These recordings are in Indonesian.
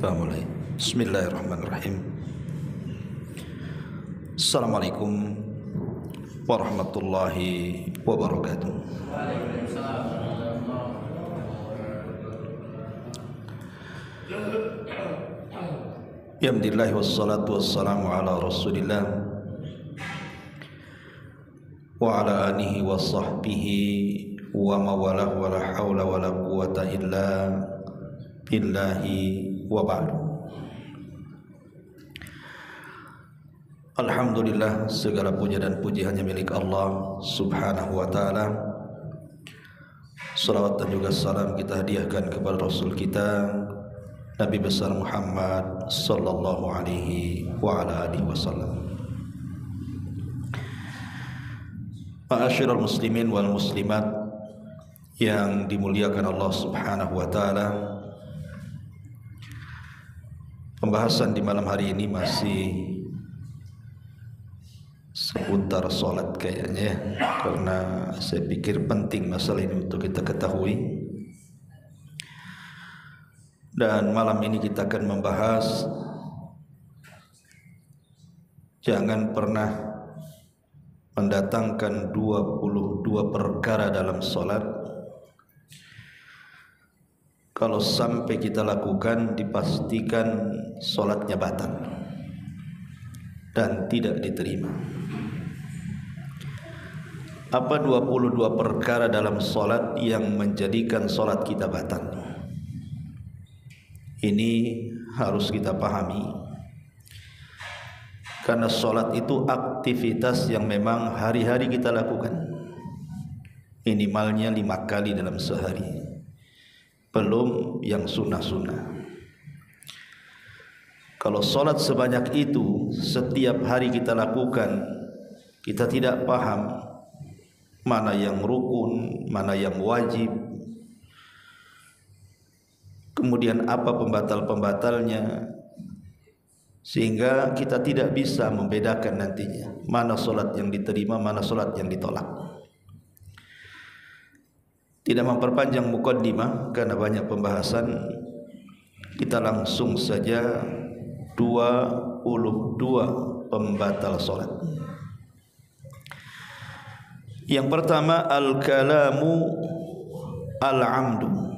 Kita mulai. Bismillahirrahmanirrahim. Assalamualaikum warahmatullahi wabarakatuh. Alhamdulillah wassalatu wassalamu ala Rasulillah wa ala alihi wa sahbihi wa mawalah wa la hawla wa la quwata illa billahi wa ba'du. Alhamdulillah, segala puja dan puji hanya milik Allah subhanahu wa ta'ala. Salawat dan juga salam kita hadiahkan kepada Rasul kita Nabi besar Muhammad sallallahu alaihi wa ala alihi wasallam. Ma'asyiral muslimin wal muslimat yang dimuliakan Allah subhanahu wa ta'ala, pembahasan di malam hari ini masih seputar sholat kayaknya, karena saya pikir penting masalah ini untuk kita ketahui. Dan malam ini kita akan membahas jangan pernah mendatangkan 22 perkara dalam sholat. Kalau sampai kita lakukan, dipastikan sholatnya batal dan tidak diterima. Apa 22 perkara dalam sholat yang menjadikan sholat kita batal? Ini harus kita pahami, karena sholat itu aktivitas yang memang hari-hari kita lakukan, minimalnya 5 kali dalam sehari, belum yang sunnah-sunnah. Kalau sholat sebanyak itu setiap hari kita lakukan, kita tidak paham mana yang rukun, mana yang wajib, kemudian apa pembatal-pembatalnya, sehingga kita tidak bisa membedakan nantinya mana solat yang diterima, mana solat yang ditolak. Tidak memperpanjang muqaddimah karena banyak pembahasan, kita langsung saja 22 pembatal solat. Yang pertama, al-kalamu al-amdu,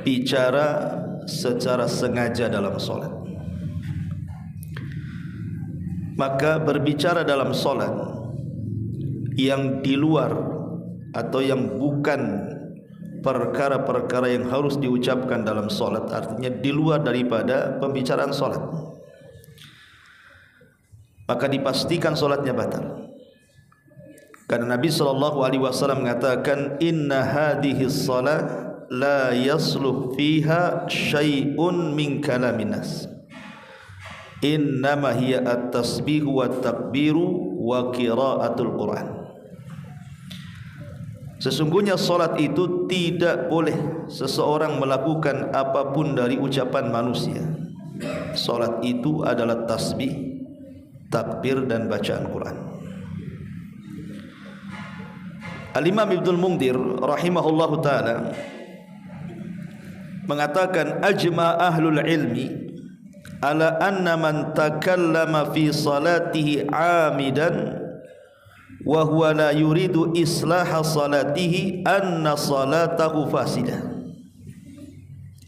bicara secara sengaja dalam solat. Maka berbicara dalam solat yang di luar atau yang bukan perkara-perkara yang harus diucapkan dalam solat, artinya di luar daripada pembicaraan solat, maka dipastikan solatnya batal. Karena Nabi SAW mengatakan, inna hadhihi shalah la yasluh fiha syai'un min kalamin nas, innama hiya at-tasbihu wa takbiru wa qiraatul Quran. Sesungguhnya salat itu tidak boleh seseorang melakukan apapun dari ucapan manusia. Salat itu adalah tasbih, takbir dan bacaan Quran. Al-Imam Ibnul Mundhir rahimahullahu ta'ala mengatakan, ajma ahlul ilmi ala anna man takallama fi salatihi amidan wa huwa la yuridu islaha salatihi anna salatahu fasidah.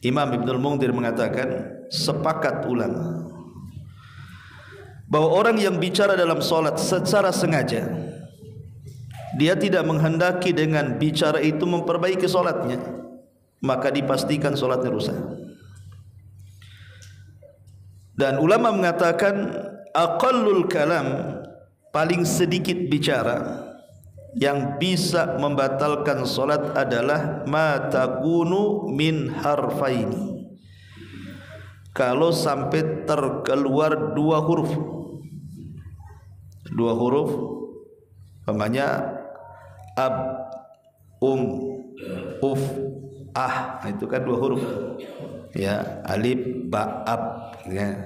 Imam Ibnul Mundhir mengatakan, sepakat ulama bahwa orang yang bicara dalam salat secara sengaja, dia tidak menghendaki dengan bicara itu memperbaiki salatnya, maka dipastikan salatnya rusak. Dan ulama mengatakan aqallul kalam, paling sedikit bicara yang bisa membatalkan salat adalah ma takunu min harfaini, kalau sampai terkeluar 2 huruf. 2 huruf namanya ab, uf, ah, itu kan 2 huruf ya, alif ba ab ya.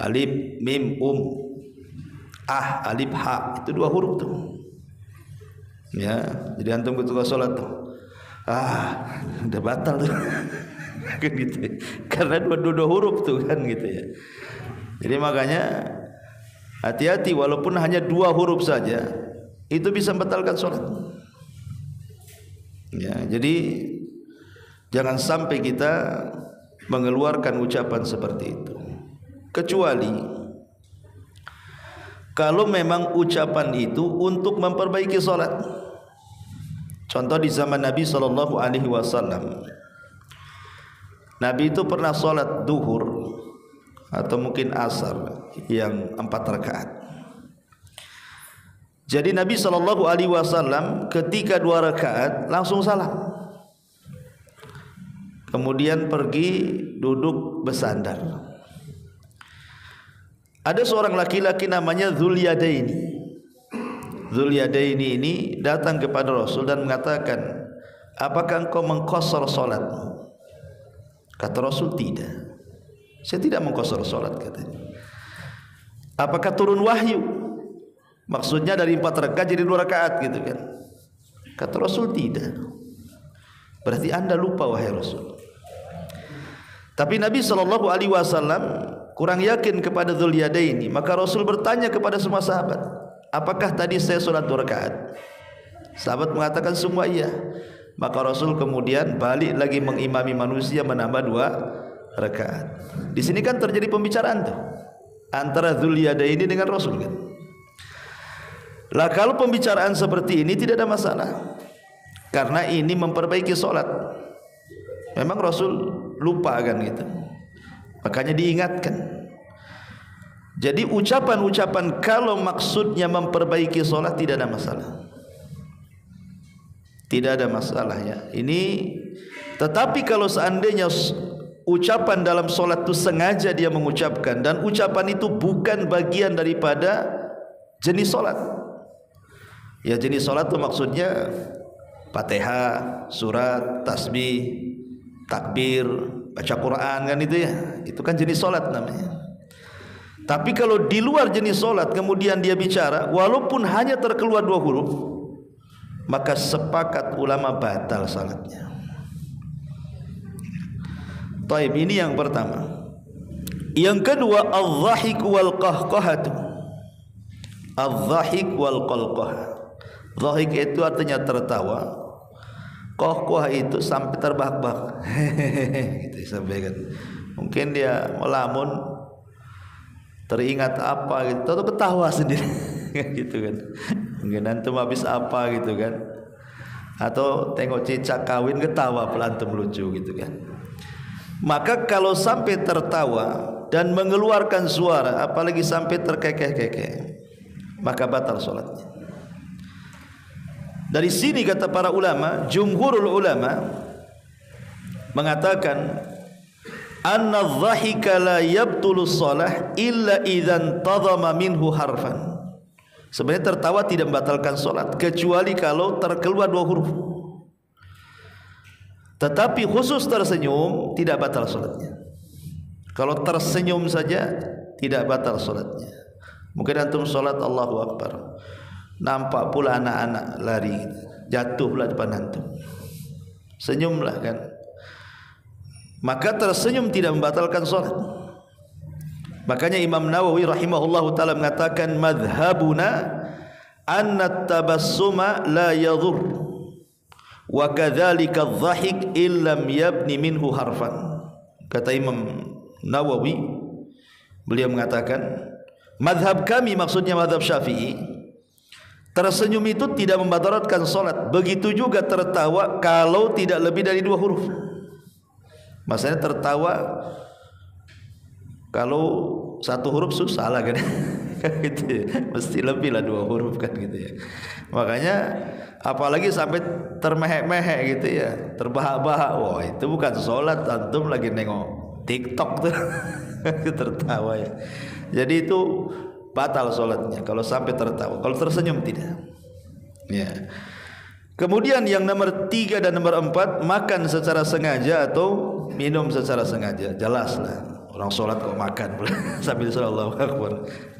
Alif mim ah alif ha, itu 2 huruf tuh ya. Jadi antum ketika sholat tuh udah batal tuh kan gitu ya. Karena dua huruf tuh kan gitu ya. Jadi makanya hati-hati, walaupun hanya 2 huruf saja itu bisa membatalkan sholat ya. Jadi jangan sampai kita mengeluarkan ucapan seperti itu, kecuali kalau memang ucapan itu untuk memperbaiki sholat. Contoh di zaman Nabi SAW, Nabi itu pernah sholat duhur atau mungkin asar yang 4 rakaat. Jadi Nabi SAW ketika 2 rakaat langsung salam, kemudian pergi duduk bersandar. Ada seorang laki-laki namanya Dzulyadaini. Dzulyadaini ini datang kepada Rasul dan mengatakan, apakah engkau mengqashar salatmu? Kata Rasul, tidak, saya tidak mengqashar salat, katanya. Apakah turun wahyu? Maksudnya dari 4 rakaat jadi 2 rakaat gitu kan. Kata Rasul, tidak. Berarti anda lupa wahai Rasul. Tapi Nabi SAW kurang yakin kepada Dzulyadaini, maka Rasul bertanya kepada semua sahabat, apakah tadi saya sholat 2 rakaat? Sahabat mengatakan semua iya. Maka Rasul kemudian balik lagi mengimami manusia menambah 2 rakaat. Di sini kan terjadi pembicaraan tuh antara Dzulyadaini dengan Rasul kan. Lah kalau pembicaraan seperti ini tidak ada masalah, karena ini memperbaiki sholat. Memang Rasul lupa kan gitu, makanya diingatkan. Jadi ucapan-ucapan kalau maksudnya memperbaiki sholat tidak ada masalah, tidak ada masalah ya ini. Tetapi kalau seandainya ucapan dalam sholat itu sengaja dia mengucapkan dan ucapan itu bukan bagian daripada jenis sholat ya, jenis sholat itu maksudnya Fatihah, surat, tasbih, takbir, baca Quran kan itu ya, itu kan jenis sholat namanya. Tapi kalau di luar jenis sholat kemudian dia bicara walaupun hanya terkeluar 2 huruf, maka sepakat ulama batal salatnya. Taib, ini yang pertama. Yang kedua, al-dhahik wal qahqahatu. Al-dhahik wal qalqah. Dhahik itu artinya tertawa, qahqah itu sampai terbahak-bahak. Gitu disampaikan. Mungkin dia melamun, teringat apa gitu, atau ketawa sendiri gitu kan. Mungkin antum habis apa gitu kan, atau tengok cicak kawin ketawa pelantum lucu gitu kan. Maka kalau sampai tertawa dan mengeluarkan suara, apalagi sampai terkekeh-kekeh, maka batal sholatnya. Dari sini kata para ulama, jumhurul ulama mengatakan anna dhahika la yabtulu shalah illa idzan tadhama minhu harfan. Sebenarnya tertawa tidak membatalkan salat kecuali kalau terkeluar 2 huruf. Tetapi khusus tersenyum tidak batal salatnya. Kalau tersenyum saja tidak batal salatnya. Mungkin antum salat Allahu Akbar, nampak pula anak-anak lari, jatuh pula depan antum, senyumlah kan, maka tersenyum tidak membatalkan salat. Makanya Imam Nawawi rahimahullahu taala mengatakan madhhabuna anna tabassuma la yadhur wa kadzalika adh-dhahik illam yabni minhu harfan. Kata Imam Nawawi, beliau mengatakan madhab kami, maksudnya madhab Syafi'i, tersenyum itu tidak membatalkan salat. Begitu juga tertawa kalau tidak lebih dari 2 huruf. Maksudnya tertawa kalau 1 huruf susah lah kan. Gitu ya. Mesti lebih lah 2 huruf kan gitu ya. Makanya apalagi sampai termehek-mehek gitu ya, terbahak-bahak, wah itu bukan sholat, antum lagi nengok TikTok tuh. Tertawa ya. Jadi itu batal sholatnya kalau sampai tertawa. Kalau tersenyum tidak ya. Kemudian yang nomor 3 dan nomor 4, makan secara sengaja atau minum secara sengaja. Jelaslah orang sholat kok makan sambil sholat Allahu Akbar.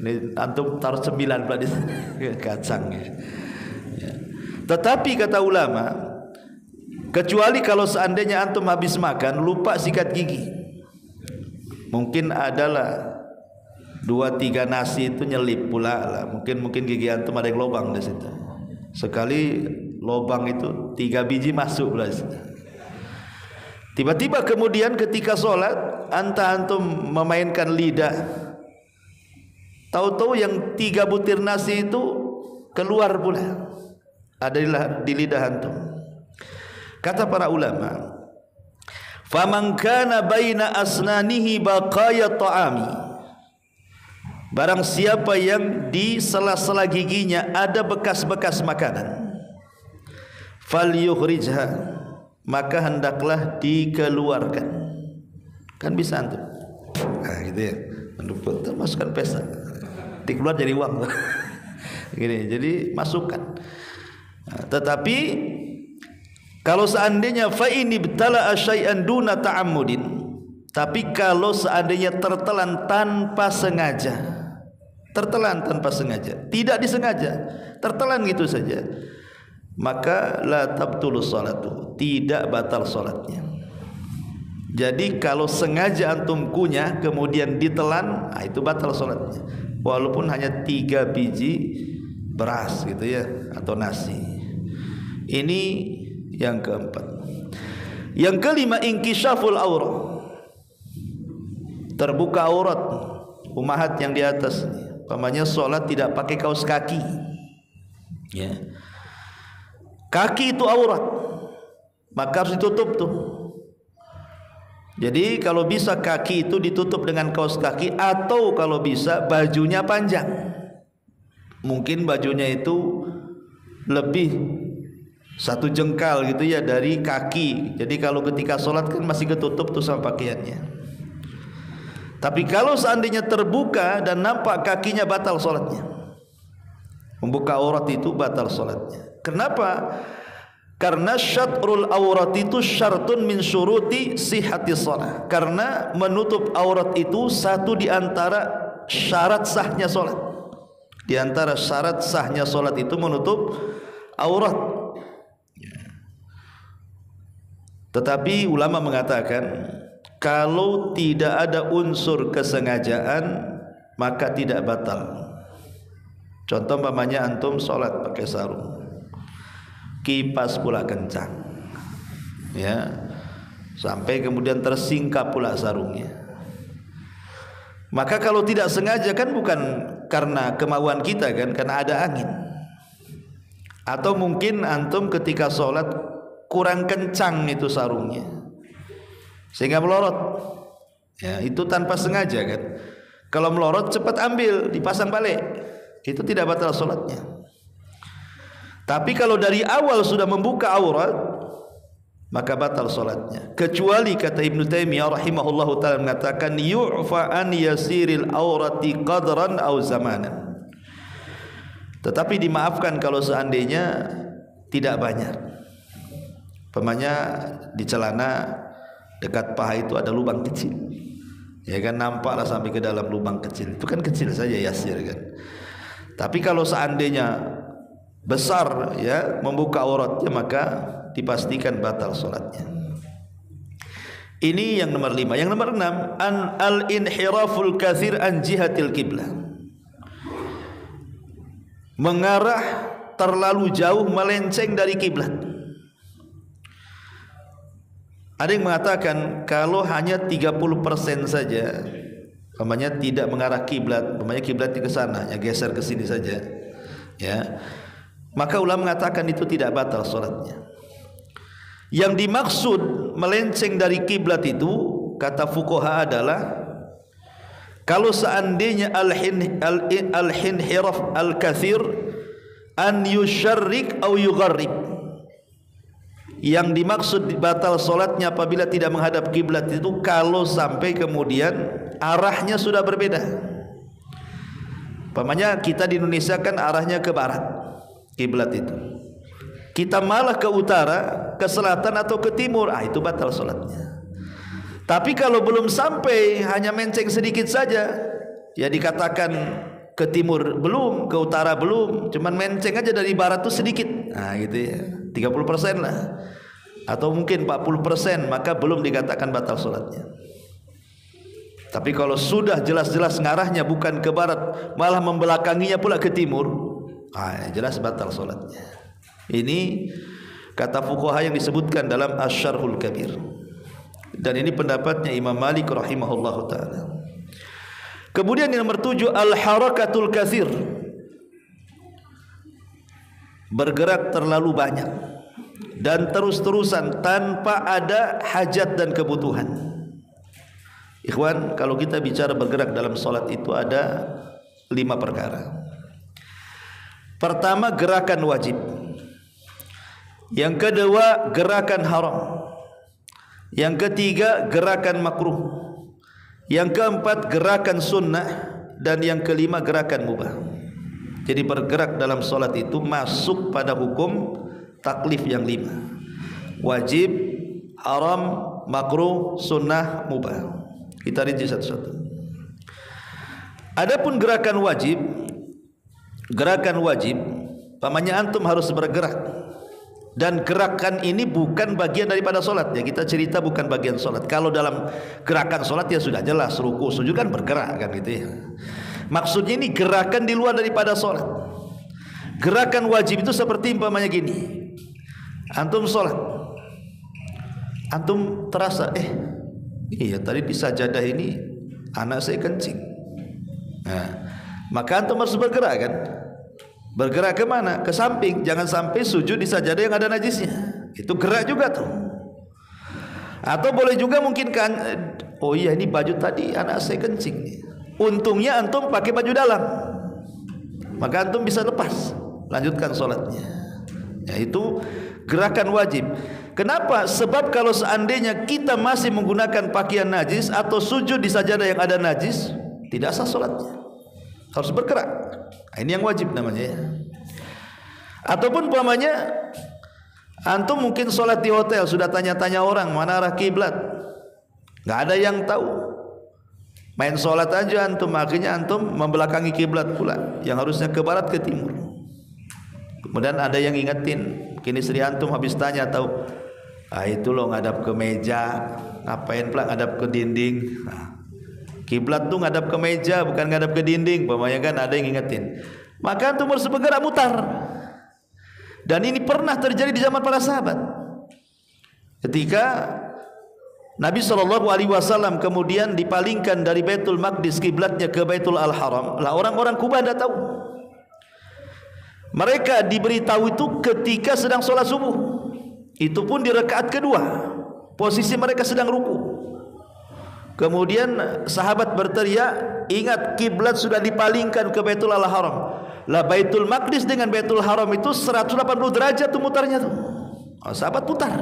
Ini antum taruh 9 pula di kacang ya. Tetapi kata ulama, Kecuali kalau seandainya antum habis makan lupa sikat gigi, mungkin adalah 2-3 nasi itu nyelip pula lah. Mungkin gigi antum ada yang lobang di situ. Sekali lobang itu 3 biji masuk pula di situ. Tiba-tiba kemudian ketika sholat, antum memainkan lidah, tahu-tahu yang 3 butir nasi itu keluar pula, ada di lidah antum. Kata para ulama, faman kana baina asnanihi baqaya ta'ami, barang siapa yang di sela-sela giginya ada bekas-bekas makanan, falyukhrijha, maka hendaklah dikeluarkan. Kan bisa antum, gitu ya, antum masukkan pesa, dikeluar jadi uang. Gini, jadi masukkan. Tetapi kalau seandainya fa ini btala syai'an duna ta'ammudin, tapi kalau seandainya tertelan tanpa sengaja, tidak disengaja, tertelan gitu saja, maka la tabtulu salatu, tidak batal salatnya. Jadi kalau sengaja antum kunyah kemudian ditelan, itu batal salatnya, walaupun hanya 3 biji beras gitu ya, atau nasi. Ini yang keempat. Yang kelima, inkishaful aurat, terbuka aurat umahat yang di atas. Pamannya sholat tidak pakai kaos kaki, ya. Kaki itu aurat, maka harus ditutup tuh. Jadi kalau bisa kaki itu ditutup dengan kaos kaki, atau kalau bisa bajunya panjang. Mungkin bajunya itu lebih 1 jengkal gitu ya dari kaki. Jadi kalau ketika sholat kan masih ketutup tuh sama pakaiannya. Tapi kalau seandainya terbuka dan nampak kakinya, batal sholatnya. Membuka aurat itu batal sholatnya. Kenapa? Karena syatrul aurat itu syartun min syuruti sihhati shalah. Karena menutup aurat itu satu di antara syarat sahnya sholat. Di antara syarat sahnya sholat itu menutup aurat. Tetapi ulama mengatakan kalau tidak ada unsur kesengajaan maka tidak batal. Contoh umpamanya antum sholat pakai sarung, kipas pula kencang, ya, sampai kemudian tersingkap pula sarungnya. Maka kalau tidak sengaja kan bukan karena kemauan kita kan, karena ada angin. Atau mungkin antum ketika sholat kurang kencang itu sarungnya sehingga melorot, ya, itu tanpa sengaja kan. Kalau melorot cepat ambil, dipasang balik, itu tidak batal sholatnya. Tapi kalau dari awal sudah membuka aurat maka batal sholatnya. Kecuali kata Ibnu Taimiyah rahimahullahu ta'ala mengatakan yu'fa an yasiril aurati qadran aw zamanan, tetapi dimaafkan kalau seandainya tidak banyak. Pemanya di celana dekat paha itu ada lubang kecil, ya kan, nampaklah sampai ke dalam lubang kecil, itu kan kecil saja, yasir kan. Tapi kalau seandainya besar, ya, membuka auratnya, maka dipastikan batal sholatnya. Ini yang nomor 5. Yang nomor 6, al-inhiraful katsir an jihatil qiblah, mengarah terlalu jauh, melenceng dari kiblat. Ada yang mengatakan kalau hanya 30% saja, umpamanya tidak mengarah kiblat, umpamanya kiblatnya ke sana, ya geser ke sini saja, ya, maka ulama mengatakan itu tidak batal sholatnya. Yang dimaksud melenceng dari kiblat itu, kata fuqaha, adalah kalau seandainya al-inhiraf al-katsir an yusyarrik au yugharrib. Yang dimaksud batal sholatnya apabila tidak menghadap kiblat itu kalau sampai kemudian arahnya sudah berbeda. Umpamanya kita di Indonesia kan arahnya ke barat kiblat itu, kita malah ke utara, ke selatan atau ke timur, itu batal sholatnya. Tapi kalau belum sampai, hanya menceng sedikit saja, ya dikatakan ke timur belum, ke utara belum, cuman menceng aja dari barat tuh sedikit, gitu ya, 30% lah, atau mungkin 40%, maka belum dikatakan batal solatnya. Tapi kalau sudah jelas-jelas ngarahnya bukan ke barat, malah membelakanginya pula ke timur, jelas batal solatnya. Ini kata fuqaha yang disebutkan dalam Asy-Syarhul Kabir. Dan ini pendapatnya Imam Malik rahimahullahu taala. Kemudian yang nomor 7, al-harakatul katsir. Bergerak terlalu banyak dan terus-terusan tanpa ada hajat dan kebutuhan. Ikhwan, kalau kita bicara bergerak dalam solat itu ada 5 perkara. Pertama, gerakan wajib. Yang kedua, gerakan haram. Yang ketiga, gerakan makruh. Yang keempat, gerakan sunnah. Dan yang kelima, gerakan mubah. Jadi bergerak dalam solat itu masuk pada hukum taklif yang 5. Wajib, haram, makruh, sunnah, mubah. Kita rinci satu-satu. Adapun gerakan wajib, pamannya antum harus bergerak. Dan gerakan ini bukan bagian daripada solat ya. Kita cerita bukan bagian solat. Kalau dalam gerakan solat ya sudah jelas, ruku, sujud kan bergerak kan gitu ya. Maksudnya ini gerakan di luar daripada solat. Gerakan wajib itu seperti umpamanya gini. Antum solat, antum terasa iya tadi di sajadah ini anak saya kencing. Maka antum harus bergerak kan? Bergerak ke mana? Ke samping. Jangan sampai sujud di sajadah yang ada najisnya. Itu gerak juga tuh. Atau boleh juga mungkin kan, oh iya ini baju tadi anak saya kencing. Untungnya antum pakai baju dalam, maka antum bisa lepas, lanjutkan sholatnya. Ya, itu gerakan wajib. Kenapa? Sebab kalau seandainya kita masih menggunakan pakaian najis atau sujud di sajadah yang ada najis, tidak sah sholatnya. Harus bergerak. Ini yang wajib namanya ya. Ataupun umpamanya antum mungkin sholat di hotel, sudah tanya-tanya orang mana arah kiblat, nggak ada yang tahu. Main sholat aja antum, akhirnya antum membelakangi kiblat pula, yang harusnya ke barat ke timur. Kemudian ada yang ingetin, mungkin istri antum habis tanya tahu, itu loh ngadap ke meja, ngapain pula ngadap ke dinding. Kiblat tuh ngadap ke meja, bukan ngadap ke dinding. Pokoknya kan ada yang ingetin. Maka antum harus bergerak mutar. Dan ini pernah terjadi di zaman para sahabat. Ketika Nabi SAW kemudian dipalingkan dari Baitul Maqdis kiblatnya ke Baitul Al-Haram, lah orang-orang Kuba tidak tahu. Mereka diberitahu itu ketika sedang sholat subuh. Itu pun di rakaat kedua, posisi mereka sedang ruku. Kemudian sahabat berteriak, ingat kiblat sudah dipalingkan ke Baitul Al-Haram. Lah Baitul Maqdis dengan Baitul Haram itu 180 derajat tuh mutarnya tuh. Sahabat putar.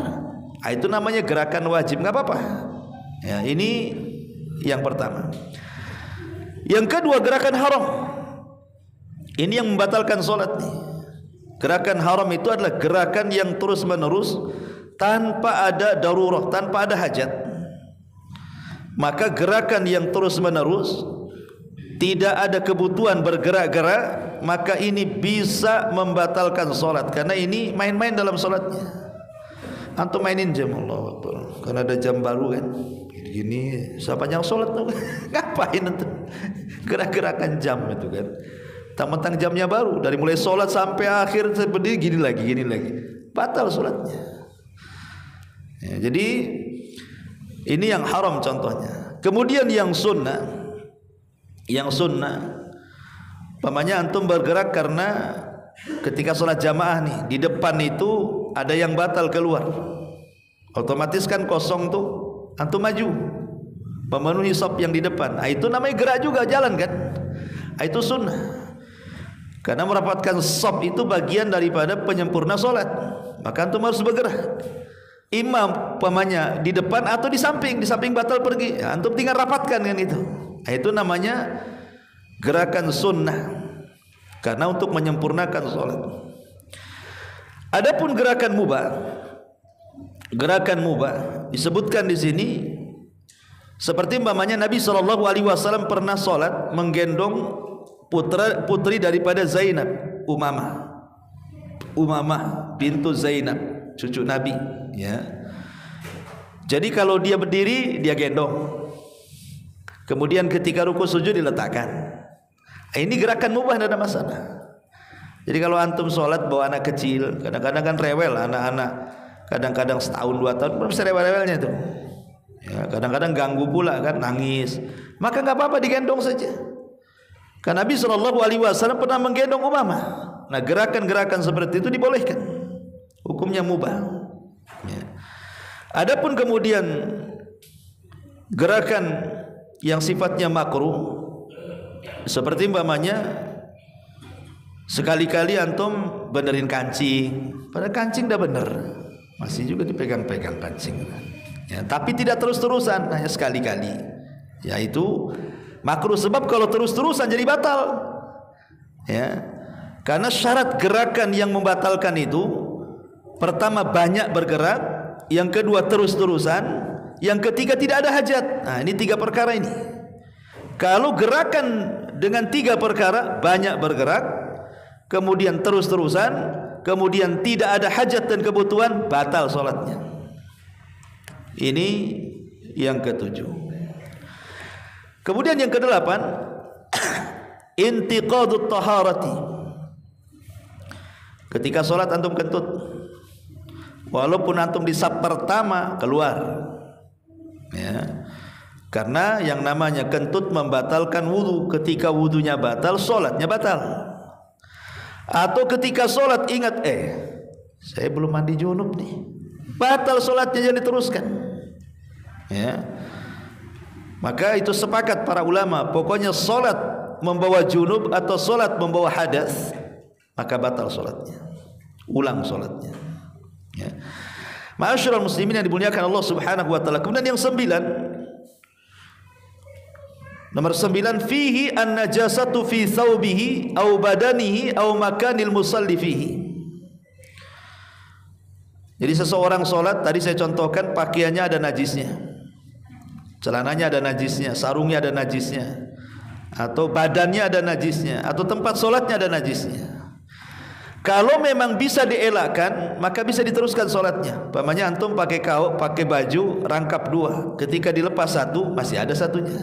Itu namanya gerakan wajib, nggak apa-apa. Ya, ini yang pertama. Yang kedua, gerakan haram. Ini yang membatalkan sholat nih. Gerakan haram itu adalah gerakan yang terus menerus tanpa ada darurat, tanpa ada hajat. Maka gerakan yang terus menerus tidak ada kebutuhan bergerak-gerak, maka ini bisa membatalkan sholat. Karena ini main-main dalam sholatnya. Antum mainin jam, Allah Akbar, karena ada jam baru kan gini, siapa yang sholat tuh ngapain itu gerak-gerakan jam itu kan. Mentang-mentang jamnya baru, dari mulai sholat sampai akhir berdiri gini lagi, batal sholatnya ya. Jadi ini yang haram contohnya. Kemudian yang sunnah, pamannya antum bergerak karena ketika sholat jamaah nih, di depan itu ada yang batal keluar, otomatis kan kosong tuh, antum maju memenuhi shaf yang di depan. Itu namanya gerak juga, jalan kan. Itu sunnah. Karena merapatkan shaf itu bagian daripada penyempurna sholat. Maka antum harus bergerak. Imam pamannya di depan atau di samping batal pergi, ya, antum tinggal rapatkan kan itu. Itu namanya gerakan sunnah. Karena untuk menyempurnakan sholat. Adapun gerakan mubah disebutkan di sini seperti umpamanya Nabi SAW pernah sholat menggendong putri daripada Zainab, Umamah bintu Zainab, cucu Nabi, ya. Jadi kalau dia berdiri dia gendong, kemudian ketika ruku sujud diletakkan. Ini gerakan mubah, tidak ada masalah. Jadi kalau antum sholat bawa anak kecil, kadang-kadang kan rewel anak-anak, kadang-kadang setahun 2 tahun belum bisa rewel-rewelnya tuh, ya, kadang-kadang ganggu pula kan, nangis, maka nggak apa-apa digendong saja. Karena Nabi SAW pernah menggendong Umamah. Nah gerakan-gerakan seperti itu dibolehkan, hukumnya mubah, ya. Adapun kemudian gerakan yang sifatnya makruh, seperti umpamanya sekali-kali antum benerin kancing, pada kancing dah bener, masih juga dipegang-pegang kancing, ya, tapi tidak terus-terusan, hanya sekali-kali, yaitu makruh. Sebab kalau terus-terusan jadi batal, ya. Karena syarat gerakan yang membatalkan itu, pertama banyak bergerak, yang kedua terus-terusan, yang ketiga tidak ada hajat. Nah ini 3 perkara ini. Kalau gerakan dengan 3 perkara, banyak bergerak, kemudian terus-terusan, kemudian tidak ada hajat dan kebutuhan, batal sholatnya. Ini yang ke-7. Kemudian yang ke-8, intiqadut taharati. Ketika sholat antum kentut, walaupun antum di saf pertama keluar, ya. Karena yang namanya kentut membatalkan wudu. Ketika wudunya batal, sholatnya batal. Atau ketika sholat ingat, saya belum mandi junub nih, batal sholatnya, jangan diteruskan, ya. Maka itu sepakat para ulama, pokoknya sholat membawa junub atau sholat membawa hadas, maka batal sholatnya, ulang sholatnya, ya. Ma'asyiral muslimin yang dimuliakan Allah Subhanahu wa taala. Kemudian yang 9, nomor 9, fihi an-najasatu fi thawbihi aw badanihi aw makanil musalli fihi. Jadi seseorang sholat, tadi saya contohkan pakaiannya ada najisnya, celananya ada najisnya, sarungnya ada najisnya, atau badannya ada najisnya, atau tempat sholatnya ada najisnya. Kalau memang bisa dielakkan, maka bisa diteruskan sholatnya. Umpamanya antum pakai kaos, pakai baju rangkap 2, ketika dilepas 1 masih ada satunya.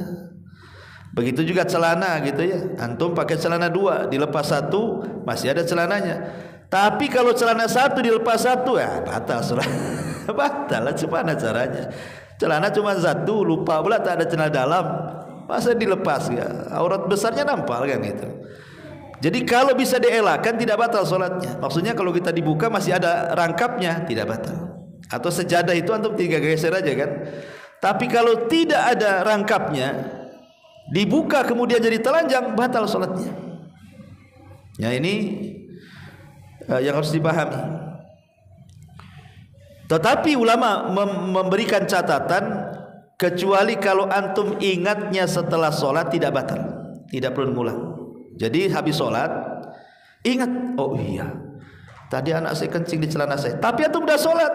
Begitu juga celana gitu ya, antum pakai celana 2, dilepas 1 masih ada celananya. Tapi kalau celana 1 dilepas 1, ya batal sholat. Batal, gimana caranya? Celana cuma 1, lupa pula tak ada celana dalam, masa dilepas ya? Aurat besarnya nampak kan gitu. Jadi kalau bisa dielakkan tidak batal sholatnya. Maksudnya kalau kita dibuka masih ada rangkapnya, tidak batal. Atau sejadah itu antum tinggal geser aja kan. Tapi kalau tidak ada rangkapnya, dibuka kemudian jadi telanjang, batal sholatnya. Ya ini yang harus dipahami. Tetapi ulama memberikan catatan, kecuali kalau antum ingatnya setelah sholat tidak batal, tidak perlu mengulang. Jadi habis sholat ingat, oh iya tadi anak saya kencing di celana saya, tapi antum sudah sholat.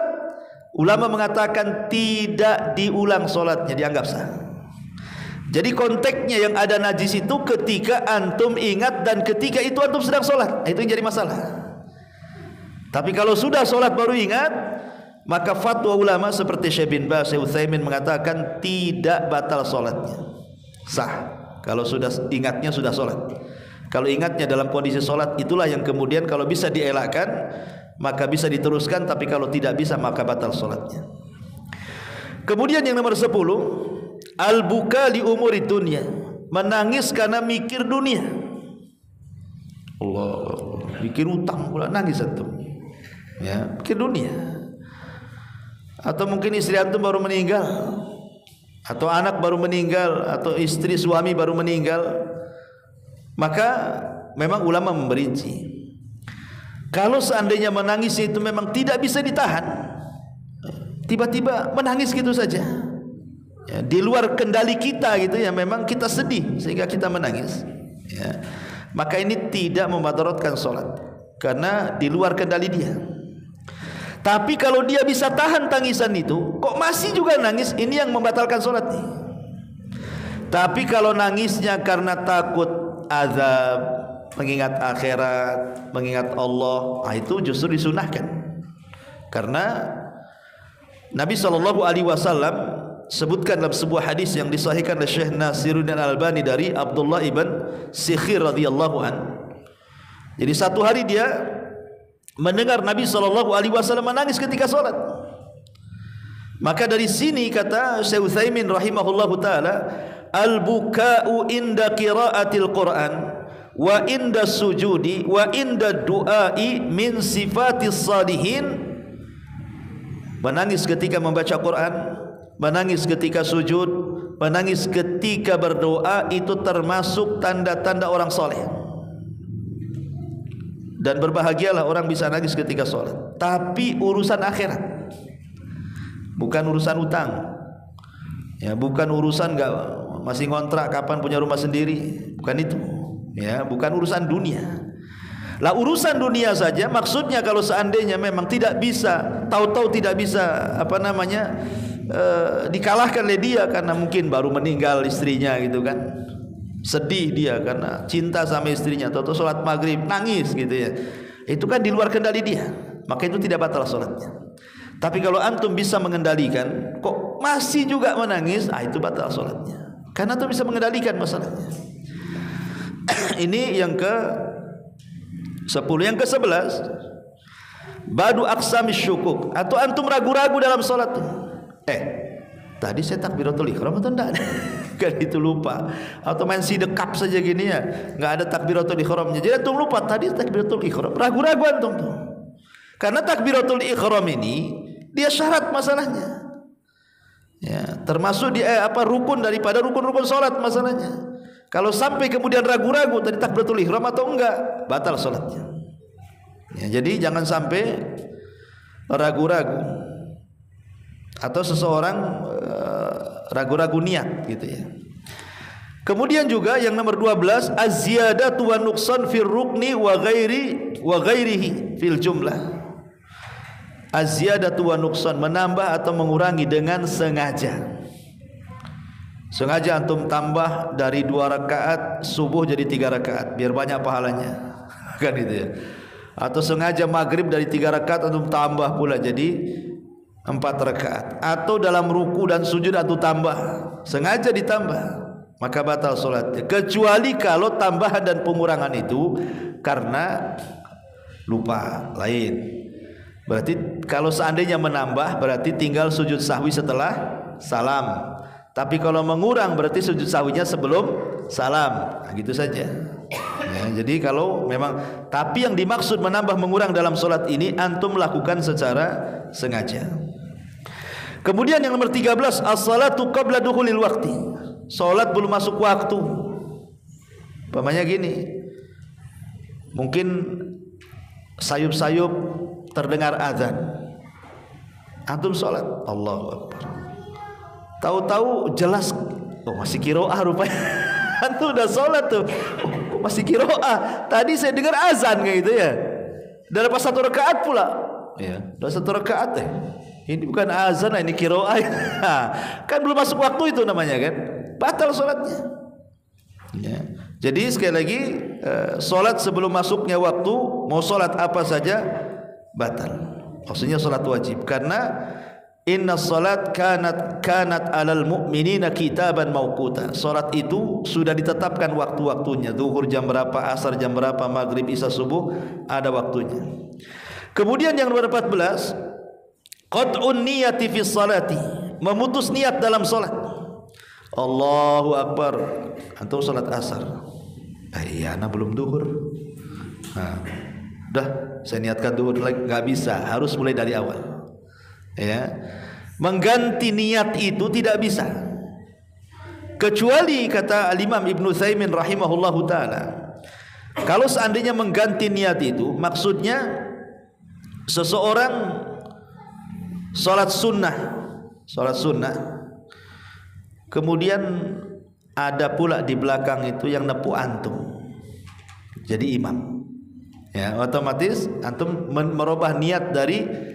Ulama mengatakan tidak diulang sholatnya, dianggap sah. Jadi konteksnya yang ada najis itu ketika antum ingat dan ketika itu antum sedang sholat, itu yang jadi masalah. Tapi kalau sudah sholat baru ingat, maka fatwa ulama seperti Syekh bin Baz, Syekh Utsaimin mengatakan tidak batal sholatnya, sah. Kalau sudah ingatnya sudah sholat. Kalau ingatnya dalam kondisi sholat, itulah yang kemudian kalau bisa dielakkan maka bisa diteruskan, tapi kalau tidak bisa maka batal sholatnya. Kemudian yang nomor 10, al-buka li umuri dunya, menangis karena mikir dunia. Allah, mikir utang pula nangis antum, ya, mikir dunia. Atau mungkin istri antum baru meninggal, atau anak baru meninggal, atau istri suami baru meninggal, maka memang ulama memberinci. Kalau seandainya menangis itu memang tidak bisa ditahan, tiba-tiba menangis gitu saja, ya, di luar kendali kita gitu ya, memang kita sedih sehingga kita menangis, ya, maka ini tidak membatalkan sholat karena di luar kendali dia. Tapi kalau dia bisa tahan tangisan itu, kok masih juga nangis, ini yang membatalkan sholat nih. Tapi kalau nangisnya karena takut azab, mengingat akhirat, mengingat Allah, itu justru disunahkan. Karena Nabi SAW sebutkan dalam sebuah hadis yang disahihkan oleh Syekh Nasiruddin Al-Albani dari Abdullah ibn Sikhir radhiyallahu an. Jadi satu hari dia mendengar Nabi SAW menangis ketika salat. Maka dari sini kata Syekh Utsaimin rahimahullahu taala, al-buka'u inda qiraatil Qur'an wa inda sujudi wa inda du'ai min sifatis salihin. Menangis ketika membaca Quran, menangis ketika sujud, menangis ketika berdoa, itu termasuk tanda-tanda orang soleh. Dan berbahagialah orang bisa nangis ketika sholat. Tapi urusan akhirat, bukan urusan utang, ya, bukan urusan nggak masih ngontrak kapan punya rumah sendiri, bukan itu, ya, bukan urusan dunia. Lah urusan dunia saja, maksudnya kalau seandainya memang tidak bisa, tahu-tahu tidak bisa dikalahkan oleh dia karena mungkin baru meninggal istrinya gitu kan, sedih dia karena cinta sama istrinya, tahu-tahu sholat maghrib nangis gitu ya, itu kan di luar kendali dia, maka itu tidak batal sholatnya. Tapi kalau antum bisa mengendalikan kok masih juga menangis, itu batal sholatnya, karena antum bisa mengendalikan masalahnya. Ini yang ke 10. Yang ke-11, badu aqsamis syukuk, atau antum ragu-ragu dalam salat. Tadi saya takbiratul ihram atau enggak? Kan itu lupa, atau main sidekap saja gini ya, enggak ada takbiratul ihramnya. Jadi antum lupa tadi takbiratul ihram, ragu-ragu antum tuh. Karena takbiratul ihram ini dia syarat masalahnya. Ya, termasuk dia rukun daripada rukun-rukun salat masalahnya. Kalau sampai kemudian ragu-ragu tadi takbiratul ihram atau enggak, batal salatnya. Ya, jadi jangan sampai ragu-ragu atau seseorang ragu-ragu niat gitu ya. Kemudian juga yang nomor 12, az-ziyadatu wa nuqsan fil rukni wa ghairihi fil jumlah. Az-ziyadatu wa nuqsan, menambah atau mengurangi dengan sengaja. Sengaja antum tambah dari 2 rakaat subuh jadi 3 rakaat biar banyak pahalanya, kan itu ya. Atau sengaja maghrib dari 3 rakaat antum tambah pula jadi 4 rakaat. Atau dalam ruku dan sujud antum tambah, sengaja ditambah, maka batal sholatnya. Kecuali kalau tambahan dan pengurangan itu karena lupa lain. Berarti kalau seandainya menambah berarti tinggal sujud sahwi setelah salam. Tapi kalau mengurang berarti sujud sahwinya sebelum salam, gitu saja. Ya, jadi kalau memang, tapi yang dimaksud menambah mengurang dalam solat ini antum lakukan secara sengaja. Kemudian yang nomor 13, as-salatu qabla dukhulil waqti. Solat belum masuk waktu. Umpamanya gini, mungkin sayup-sayup terdengar azan, antum solat, Allahu Akbar. Tahu-tahu jelas, masih kiroah rupanya. Antum udah sholat tuh, masih kiroah. Tadi saya dengar azan kayak gitu ya. Udah lepas 1 rakaat pula. Ya, udah 1 rakaat Ini bukan azan, ini kiroah. Kan belum masuk waktu itu namanya kan. Batal sholatnya. Ya. Jadi sekali lagi, sholat sebelum masuknya waktu, mau sholat apa saja batal. Maksudnya sholat wajib, karena inna salat kanat alal mu'minina kitaban mauquta. Salat itu sudah ditetapkan waktu-waktunya. Zuhur jam berapa, asar jam berapa, maghrib, isya, subuh ada waktunya. Kemudian yang nomor 14, qat'un niyati fi salati, memutus niat dalam salat. Allahu Akbar, antum salat asar. Iya, ana belum zuhur. Udah saya niatkan zuhur lagi, enggak bisa, harus mulai dari awal. Ya, mengganti niat itu tidak bisa, kecuali kata Al-Imam Ibnu Utsaimin rahimahullahu taala, kalau seandainya mengganti niat itu maksudnya seseorang salat sunnah, kemudian ada pula di belakang itu yang nepu antum jadi imam, ya otomatis antum merubah niat dari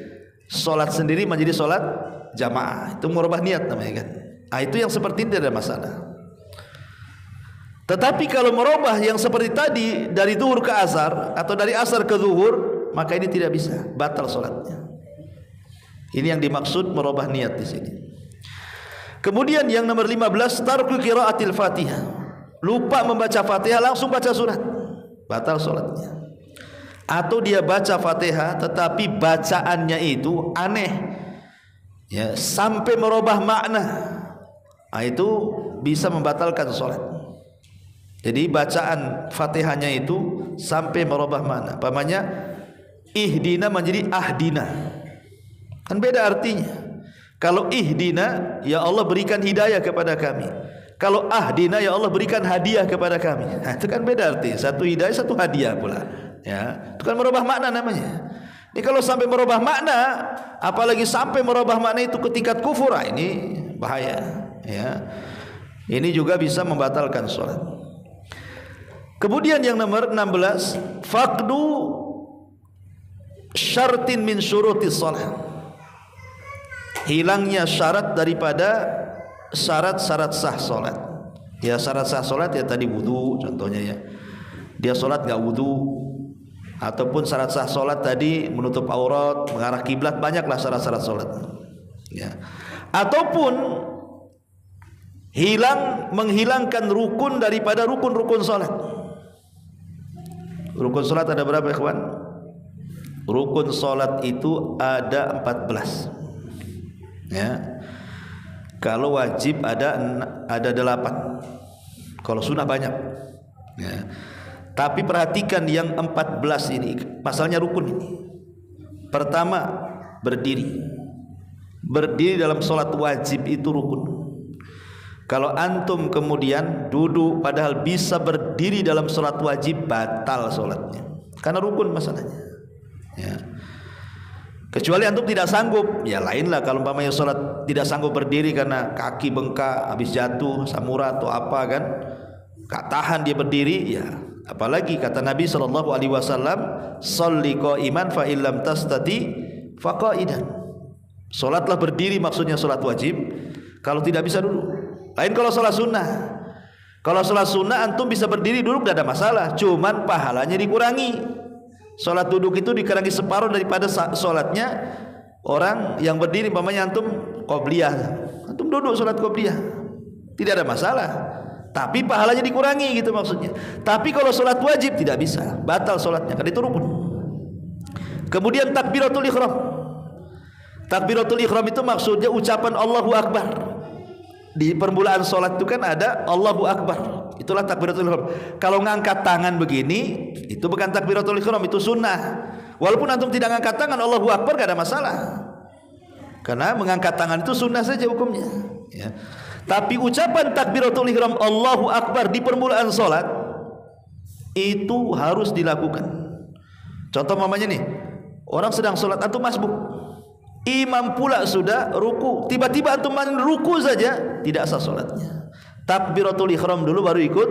solat sendiri menjadi solat jamaah, itu merubah niat namanya kan. Itu yang seperti ini tidak ada masalah. Tetapi kalau merubah yang seperti tadi dari zuhur ke asar atau dari asar ke zuhur, maka ini tidak bisa, batal solatnya. Ini yang dimaksud merubah niat di sini. Kemudian yang nomor 15, tarku qiraatil Fatihah. Lupa membaca Fatihah langsung baca surat. Batal salatnya. Atau dia baca Fatihah tetapi bacaannya itu aneh. Ya, sampai merubah makna. Nah, itu bisa membatalkan salat. Jadi bacaan Fatihahnya itu sampai merubah makna. Umpamanya ihdina menjadi ahdina. Kan beda artinya. Kalau ihdina, ya Allah berikan hidayah kepada kami. Kalau ahdina, ya Allah berikan hadiah kepada kami. Nah, itu kan beda arti. Satu hidayah, satu hadiah pula. Ya, itu kan merubah makna namanya. Ini kalau sampai merubah makna, apalagi sampai merubah makna itu ke tingkat kufur, ini bahaya. Ya, ini juga bisa membatalkan sholat. Kemudian yang nomor 16, faqdu syartin min syurutis sholat. Hilangnya syarat daripada syarat-syarat sah solat. Ya, syarat sah solat ya tadi wudu contohnya ya. Dia solat nggak wudu, ataupun syarat sah solat tadi menutup aurat, mengarah kiblat, banyaklah syarat-syarat solat. Ya. Ataupun menghilangkan rukun daripada rukun-rukun solat. Rukun solat ada berapa, ikhwan? Rukun solat itu ada 14. Ya, kalau wajib ada 8, kalau sunnah banyak. Ya. Tapi perhatikan yang 14 ini, masalahnya rukun ini. Pertama, berdiri dalam sholat wajib itu rukun. Kalau antum kemudian duduk padahal bisa berdiri dalam sholat wajib, batal sholatnya, karena rukun masalahnya. Ya. Kecuali antum tidak sanggup, ya lainlah. Kalau umpamanya sholat tidak sanggup berdiri karena kaki bengkak, habis jatuh, samurat atau apa kan, gak tahan dia berdiri, ya apalagi kata Nabi SAW, sholli qa'iman fa illam tastati fa qa'idan. Sholatlah berdiri, maksudnya sholat wajib, kalau tidak bisa duduk. Lain kalau sholat sunnah. Kalau sholat sunnah antum bisa berdiri duduk, tidak ada masalah, cuman pahalanya dikurangi. Sholat duduk itu dikurangi separuh daripada sholatnya orang yang berdiri. Umpamanya antum qobliyah, antum duduk sholat qobliyah, tidak ada masalah, tapi pahalanya dikurangi gitu maksudnya. Tapi kalau sholat wajib tidak bisa, batal sholatnya, karena itu rukun. Kemudian takbiratul ihram. Takbiratul ihram itu maksudnya ucapan Allahu Akbar. Di permulaan sholat itu kan ada Allahu Akbar, itulah takbiratul ihram. Kalau ngangkat tangan begini, itu bukan takbiratul ihram, itu sunnah. Walaupun antum tidak ngangkat tangan Allahu Akbar, gak ada masalah, karena mengangkat tangan itu sunnah saja hukumnya. Ya. Tapi ucapan takbiratul ihram Allahu Akbar di permulaan sholat itu harus dilakukan. Contoh mamanya nih, orang sedang sholat, antum masbuk, imam pula sudah ruku, tiba-tiba antum ruku saja, tidak sah sholatnya. Takbiratul ihram dulu baru ikut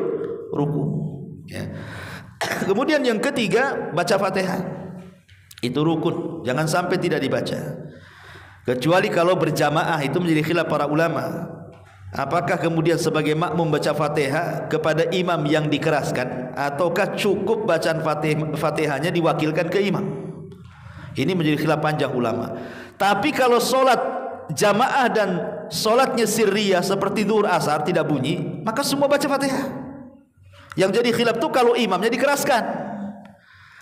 ruku. Ya. Kemudian yang ketiga, baca Fatihah. Itu rukun, jangan sampai tidak dibaca. Kecuali kalau berjamaah, itu menjadi khilaf para ulama. Apakah kemudian sebagai makmum baca Fatihah kepada imam yang dikeraskan, ataukah cukup bacaan Fatihahnya diwakilkan ke imam? Ini menjadi khilaf panjang ulama. Tapi kalau sholat jamaah dan sholatnya sirriyah seperti zuhur asar tidak bunyi, maka semua baca Fatihah. Yang jadi khilaf itu kalau imamnya dikeraskan.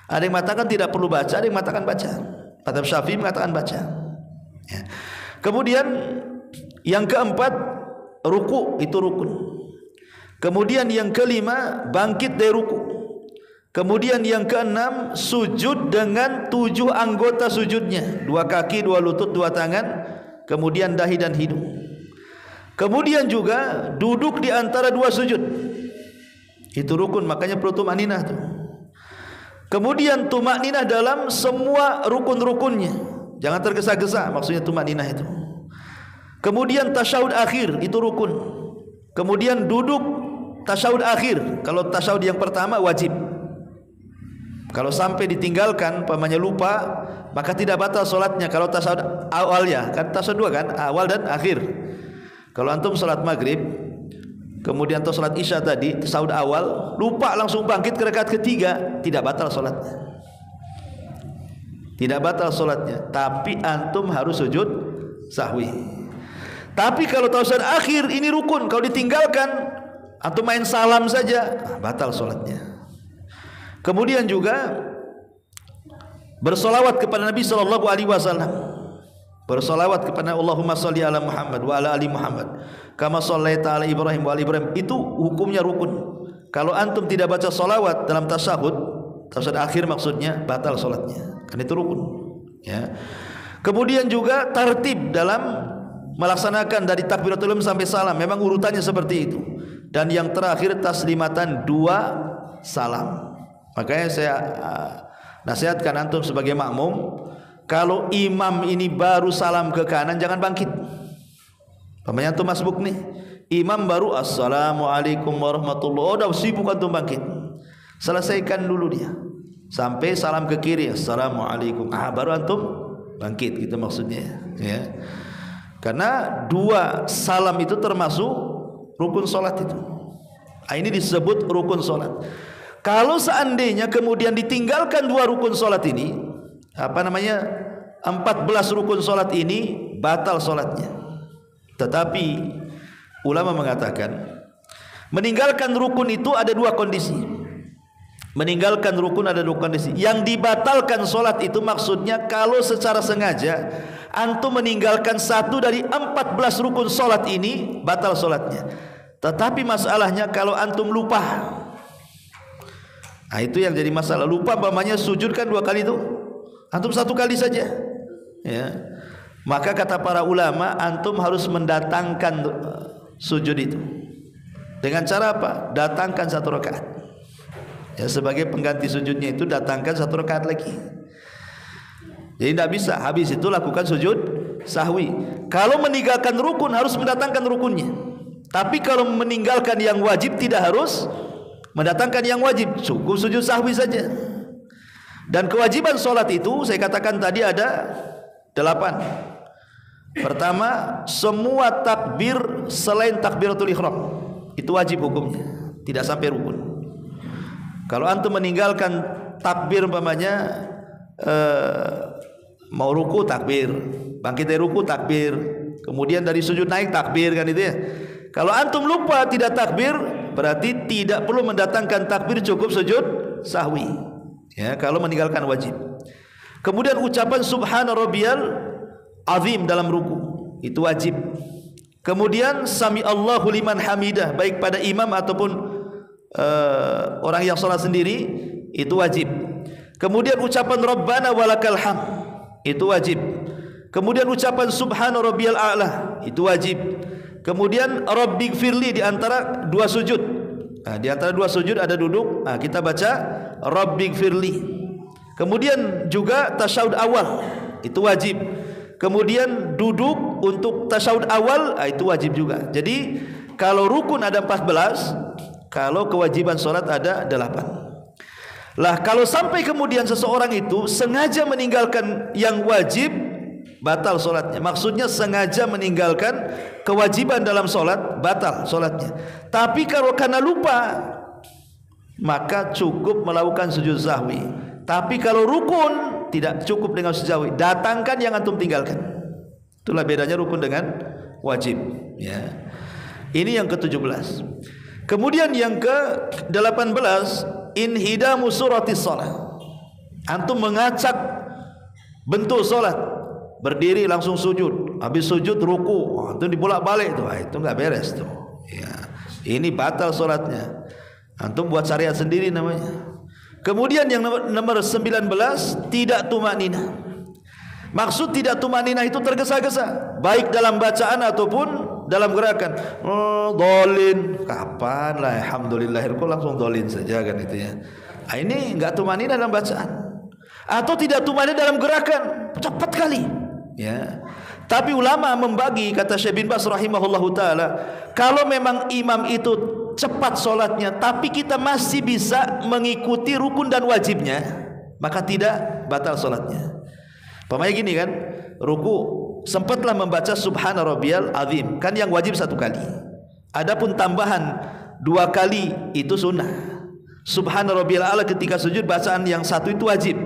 Ada yang mengatakan tidak perlu baca, ada yang mengatakan baca. Mazhab Syafi'i mengatakan baca. Ya. Kemudian yang keempat, ruku, itu rukun. Kemudian yang kelima, bangkit dari ruku. Kemudian yang keenam, sujud dengan 7 anggota sujudnya, 2 kaki, 2 lutut, 2 tangan, kemudian dahi dan hidung. Kemudian juga duduk di antara 2 sujud, itu rukun, makanya perlu tumakninah tuh. Kemudian tumakninah dalam semua rukun-rukunnya, jangan tergesa-gesa, maksudnya tumakninah itu. Kemudian tasyahud akhir, itu rukun. Kemudian duduk tasyahud akhir, kalau tasyahud yang pertama wajib. Kalau sampai ditinggalkan, pamannya lupa, maka tidak batal sholatnya. Kalau tasyahud awalnya, kan tasyahud 2 kan, awal dan akhir. Kalau antum sholat maghrib, kemudian atau sholat isya tadi, tasyahud awal, lupa langsung bangkit ke rakaat ketiga, tidak batal sholatnya. tidak batal solatnya, tapi antum harus sujud sahwi. Tapi kalau tasyahud akhir ini rukun, kalau ditinggalkan antum main salam saja, batal solatnya. Kemudian juga bersolawat kepada Nabi sallallahu alaihi wasallam. Bersolawat kepada Allahumma sholli ala Muhammad wa ala ali Muhammad kama shallaita ala Ibrahim wa ala Ibrahim, itu hukumnya rukun. Kalau antum tidak baca solawat dalam tasyahud akhir maksudnya, batal solatnya, kan itu rukun ya. Kemudian juga tertib dalam melaksanakan dari takbiratul ihram sampai salam, memang urutannya seperti itu. Dan yang terakhir taslimatan 2 salam. Makanya saya nasihatkan antum sebagai makmum, kalau imam ini baru salam ke kanan jangan bangkit. Pamannya antum masbuk nih, imam baru assalamualaikum warahmatullahi wabarakatuh, udah sibuk antum bangkit. Selesaikan dulu dia sampai salam ke kiri, assalamualaikum, baru antum bangkit, gitu maksudnya ya. Karena 2 salam itu termasuk rukun solat itu. Ini disebut rukun solat. Kalau seandainya kemudian ditinggalkan 2 rukun solat ini, 14 rukun solat ini batal solatnya. Tetapi ulama mengatakan meninggalkan rukun itu ada 2 kondisi. Meninggalkan rukun ada 2 kondisi. Yang dibatalkan solat itu maksudnya kalau secara sengaja antum meninggalkan 1 dari 14 rukun solat ini, batal solatnya. Tetapi masalahnya kalau antum lupa, itu yang jadi masalah. Lupa umpamanya sujud kan 2 kali itu, antum 1 kali saja ya. Maka kata para ulama, antum harus mendatangkan sujud itu. Dengan cara apa? Datangkan 1 rakaat ya, sebagai pengganti sujudnya itu datangkan 1 rakaat lagi. Jadi tidak bisa habis itu lakukan sujud sahwi. Kalau meninggalkan rukun harus mendatangkan rukunnya. Tapi kalau meninggalkan yang wajib tidak harus mendatangkan yang wajib, cukup sujud sahwi saja. Dan kewajiban solat itu saya katakan tadi ada 8. Pertama, semua takbir selain takbiratul ihram itu wajib hukumnya, tidak sampai rukun. Kalau antum meninggalkan takbir umpamanya mau ruku takbir, bangkit dari ruku takbir, kemudian dari sujud naik takbir, kan itu ya. Kalau antum lupa tidak takbir, berarti tidak perlu mendatangkan takbir, cukup sujud sahwi ya, kalau meninggalkan wajib. Kemudian ucapan subhana rabbiyal azim dalam ruku itu wajib. Kemudian sami Allahu liman hamidah, baik pada imam ataupun orang yang salat sendiri, itu wajib. Kemudian ucapan rabbana walakal hamd itu wajib. Kemudian ucapan subhana rabbiyal a'la itu wajib. Kemudian rabbighfirli di antara 2 sujud. Di antara 2 sujud ada duduk, kita baca rabbighfirli. Kemudian juga tasyahud awal itu wajib. Kemudian duduk untuk tasyahud awal itu wajib juga. Jadi kalau rukun ada 14, kalau kewajiban salat ada 8. Lah kalau sampai kemudian seseorang itu sengaja meninggalkan yang wajib, batal solatnya. Maksudnya sengaja meninggalkan kewajiban dalam solat, batal solatnya. Tapi kalau karena lupa, maka cukup melakukan sujud sahwi. Tapi kalau rukun tidak cukup dengan sujud sahwi, datangkan yang antum tinggalkan. Itulah bedanya rukun dengan wajib ya. Ini yang ke-17. Kemudian yang ke-18, inhidamu suratis salat. Antum mengacak bentuk salat, berdiri langsung sujud, habis sujud ruku, itu dibolak-balik tuh, itu enggak beres tuh ya. Ini batal salatnya. Antum buat syariat sendiri namanya. Kemudian yang nomor 19, tidak tumanina. Maksud tidak tumanina itu tergesa-gesa, baik dalam bacaan ataupun dalam gerakan. Dolin, kapan lah, alhamdulillah, kok langsung dolin saja kan itu ya. Ini enggak tumanina dalam bacaan, atau tidak tumanina dalam gerakan, cepat kali ya. Tapi ulama membagi, kata Syekh bin Baz rahimahullahu taala, kalau memang imam itu cepat solatnya tapi kita masih bisa mengikuti rukun dan wajibnya, maka tidak batal solatnya. Pamanya gini kan, ruku sempatlah membaca subhana rabbiyal azim, kan yang wajib 1 kali. Adapun tambahan 2 kali itu sunnah. Subhana rabbiyal a'la ketika sujud bacaan yang 1 itu wajib.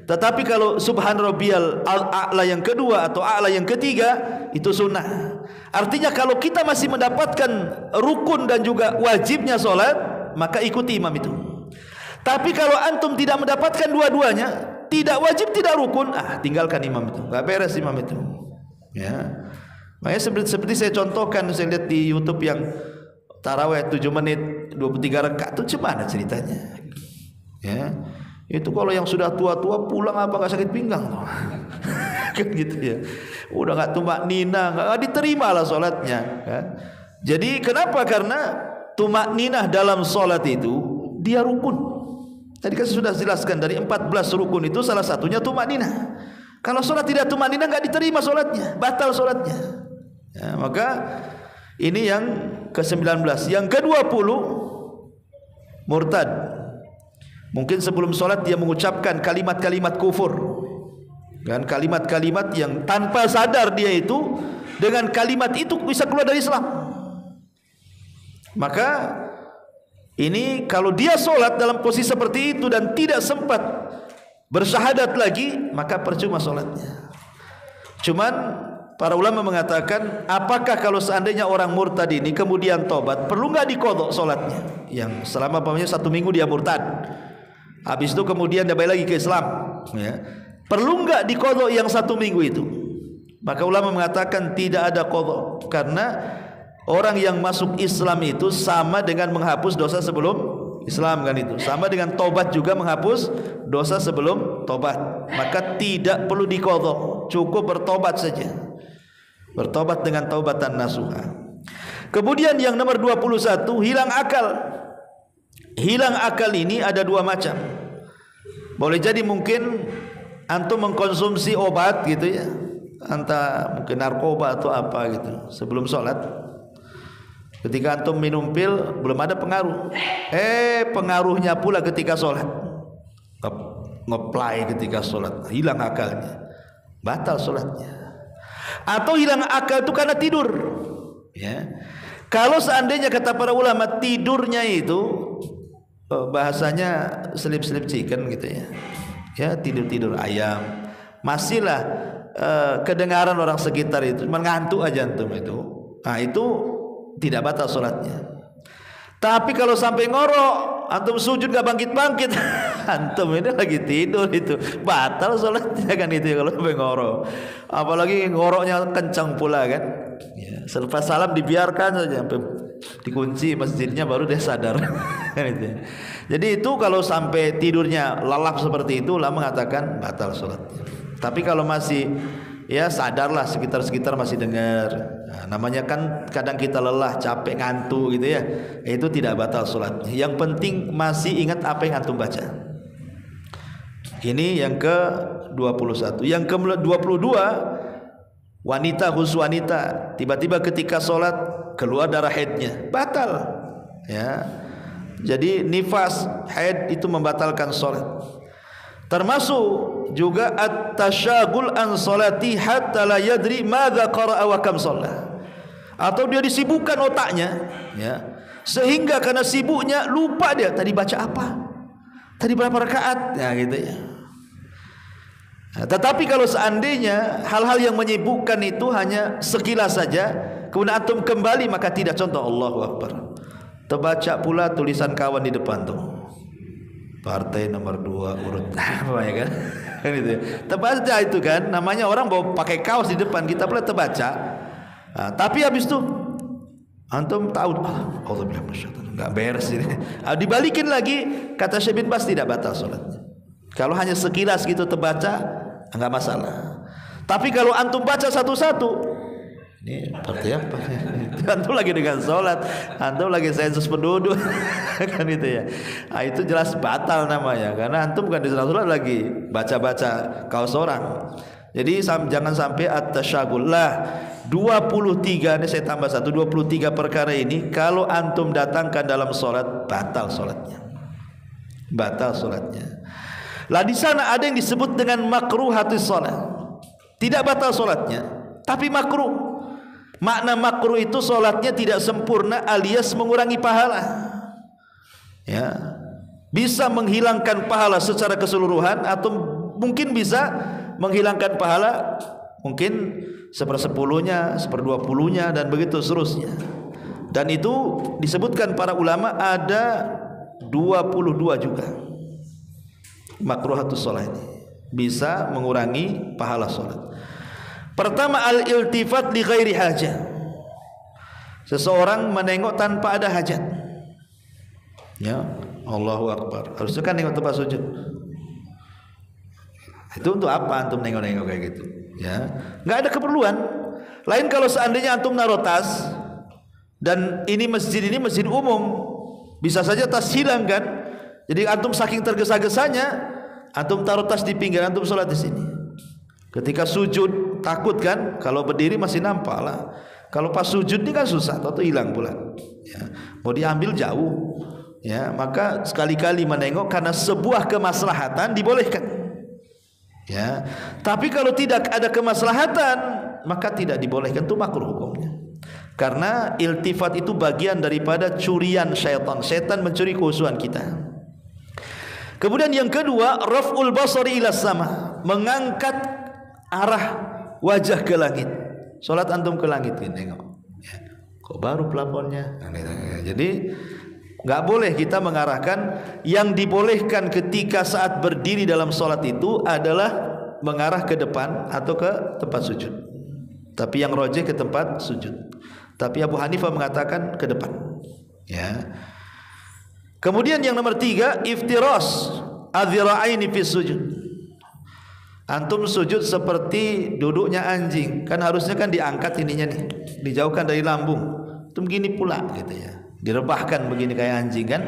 Tetapi kalau subhan rabbiyal a'la yang kedua atau a'la yang ketiga itu sunnah. Artinya kalau kita masih mendapatkan rukun dan juga wajibnya solat, maka ikuti imam itu. Tapi kalau antum tidak mendapatkan dua-duanya, tidak wajib tidak rukun, tinggalkan imam itu, nggak beres imam itu. Ya, makanya seperti saya contohkan, saya lihat di YouTube yang taraweh 7 menit 23 rakaat itu gimana ceritanya? Ya, itu kalau yang sudah tua-tua pulang apa nggak sakit pinggang tuh? Kan gitu ya. Udah nggak tumak nina, nggak diterima lah solatnya. Kan? Jadi kenapa? Karena tumak ninah dalam solat itu dia rukun. Tadi kan sudah jelaskan dari 14 rukun itu salah satunya tumak ninah. Kalau solat tidak tumak ninah nggak diterima solatnya, batal solatnya. Ya, maka ini yang ke-19. Yang ke-20 murtad. Mungkin sebelum solat dia mengucapkan kalimat-kalimat kufur, kan, kalimat-kalimat yang tanpa sadar dia itu dengan kalimat itu bisa keluar dari Islam. Maka ini kalau dia solat dalam posisi seperti itu dan tidak sempat bersyahadat lagi, maka percuma solatnya. Cuman para ulama mengatakan, apakah kalau seandainya orang murtad ini kemudian tobat, perlu nggak dikodok solatnya? Yang selama 1 minggu dia murtad, habis itu kemudian dia balik lagi ke Islam, ya. Perlu nggak dikodok yang 1 minggu itu? Maka ulama mengatakan tidak ada kodok, karena orang yang masuk Islam itu sama dengan menghapus dosa sebelum Islam, kan itu. Sama dengan tobat juga menghapus dosa sebelum tobat. Maka tidak perlu dikodok, cukup bertobat saja. Bertobat dengan taubatan nasuha. Kemudian yang nomor 21, hilang akal. Hilang akal ini ada 2 macam. Boleh jadi mungkin antum mengkonsumsi obat gitu ya, entah mungkin narkoba atau apa gitu sebelum sholat. Ketika antum minum pil belum ada pengaruh, pengaruhnya pula ketika sholat, ngeplay ketika sholat, hilang akalnya, batal sholatnya. Atau hilang akal itu karena tidur, ya. Kalau seandainya kata para ulama tidurnya itu bahasanya sleep chicken gitu ya, ya tidur ayam, masihlah kedengaran orang sekitar itu, mengantuk aja antum itu, nah itu tidak batal sholatnya. Tapi kalau sampai ngorok, antum sujud gak bangkit-bangkit, antum ini lagi tidur, itu batal sholatnya, kan itu ya, kalau sampai ngorok. Apalagi ngoroknya kencang pula kan, ya, selepas salam dibiarkan saja sampai dikunci masjidnya baru dia sadar. Kan itu ya. Jadi itu kalau sampai tidurnya lalap seperti itu, ulama mengatakan batal sholatnya. Tapi kalau masih ya sadarlah, sekitar masih dengar, nah, namanya kan kadang kita lelah, capek, ngantuk gitu ya, itu tidak batal sholatnya. Yang penting masih ingat apa yang antum baca. Ini yang ke-21. Yang ke-22, wanita, khusus wanita, tiba-tiba ketika sholat keluar darah haidnya, batal ya. Jadi nifas, haid itu membatalkan sholat. Termasuk juga at-tasyagul an salati hatta la yadri madza qara'a wa kam shalla. Atau dia disibukkan otaknya, ya, sehingga karena sibuknya lupa dia tadi baca apa, tadi berapa rakaat, ya gitu ya. Nah, tetapi kalau seandainya hal-hal yang menyibukkan itu hanya sekilas saja, kemudian antum kembali, maka tidak. Contoh, Allahu Akbar, terbaca pula tulisan kawan di depan tuh, partai nomor 2 urut apa ya kan, kan itu ya. Terbaca itu kan, namanya orang bawa pakai kaos di depan, kita pula terbaca. Nah, tapi habis itu antum tahu, Alhamdulillah, nggak beres ini. Dibalikin lagi, kata Syekh bin Baz tidak batal sholatnya. Kalau hanya sekilas gitu terbaca, enggak masalah. Tapi kalau antum baca satu-satu, ini seperti apa? Antum lagi dengan sholat, antum lagi sensus penduduk, kan itu ya. Nah, itu jelas batal namanya, karena antum bukan di sholat lagi baca-baca kaos orang. Jadi jangan sampai at-tasyagul lah. 23 ini saya tambah 23 perkara ini kalau antum datangkan dalam sholat, batal sholatnya. Batal sholatnya. Lah di sana ada yang disebut dengan makruhatus sholat. Tidak batal sholatnya, tapi makruh. Makna makruh itu sholatnya tidak sempurna alias mengurangi pahala. Ya, bisa menghilangkan pahala secara keseluruhan atau mungkin bisa menghilangkan pahala, mungkin 1/10-nya, 1/20-nya, dan begitu seterusnya. Dan itu disebutkan para ulama ada 22 juga makruhatus shalah ini, bisa mengurangi pahala salat. Pertama, al-iltifat li ghairi hajah. Seseorang menengok tanpa ada hajat. Ya, Allahu Akbar. Harusnya kan nengok tempat sujud. Itu untuk apa antum nengok-nengok kayak gitu? Ya, nggak ada keperluan. Lain kalau seandainya antum naruh tas dan ini masjid umum, bisa saja tas hilang kan? Jadi antum saking tergesa-gesanya, antum taruh tas di pinggir, antum sholat di sini. Ketika sujud takut kan? Kalau berdiri masih nampak lah. Kalau pas sujud ini kan susah, atau hilang pula. Ya, mau diambil jauh. Ya, maka sekali-kali menengok karena sebuah kemaslahatan dibolehkan. Ya, tapi kalau tidak ada kemaslahatan maka tidak dibolehkan, itu makruh hukumnya. Karena iltifat itu bagian daripada curian syaitan. Syaitan mencuri kekhusyuan kita. Kemudian yang kedua, raf'ul basari ila sama, mengangkat arah wajah ke langit. Salat antum ke langit ini, tengok. Ya, kok baru plafonnya? Jadi nggak boleh kita mengarahkan. Yang dibolehkan ketika saat berdiri dalam salat itu adalah mengarah ke depan atau ke tempat sujud. Tapi yang rajih ke tempat sujud. Tapi Abu Hanifah mengatakan ke depan. Ya. Kemudian yang nomor 3, iftiras adzira'aini fi sujud. Antum sujud seperti duduknya anjing, kan harusnya kan diangkat ininya nih, dijauhkan dari lambung. Antum gini pula gitu ya. Direbahkan begini kayak anjing kan.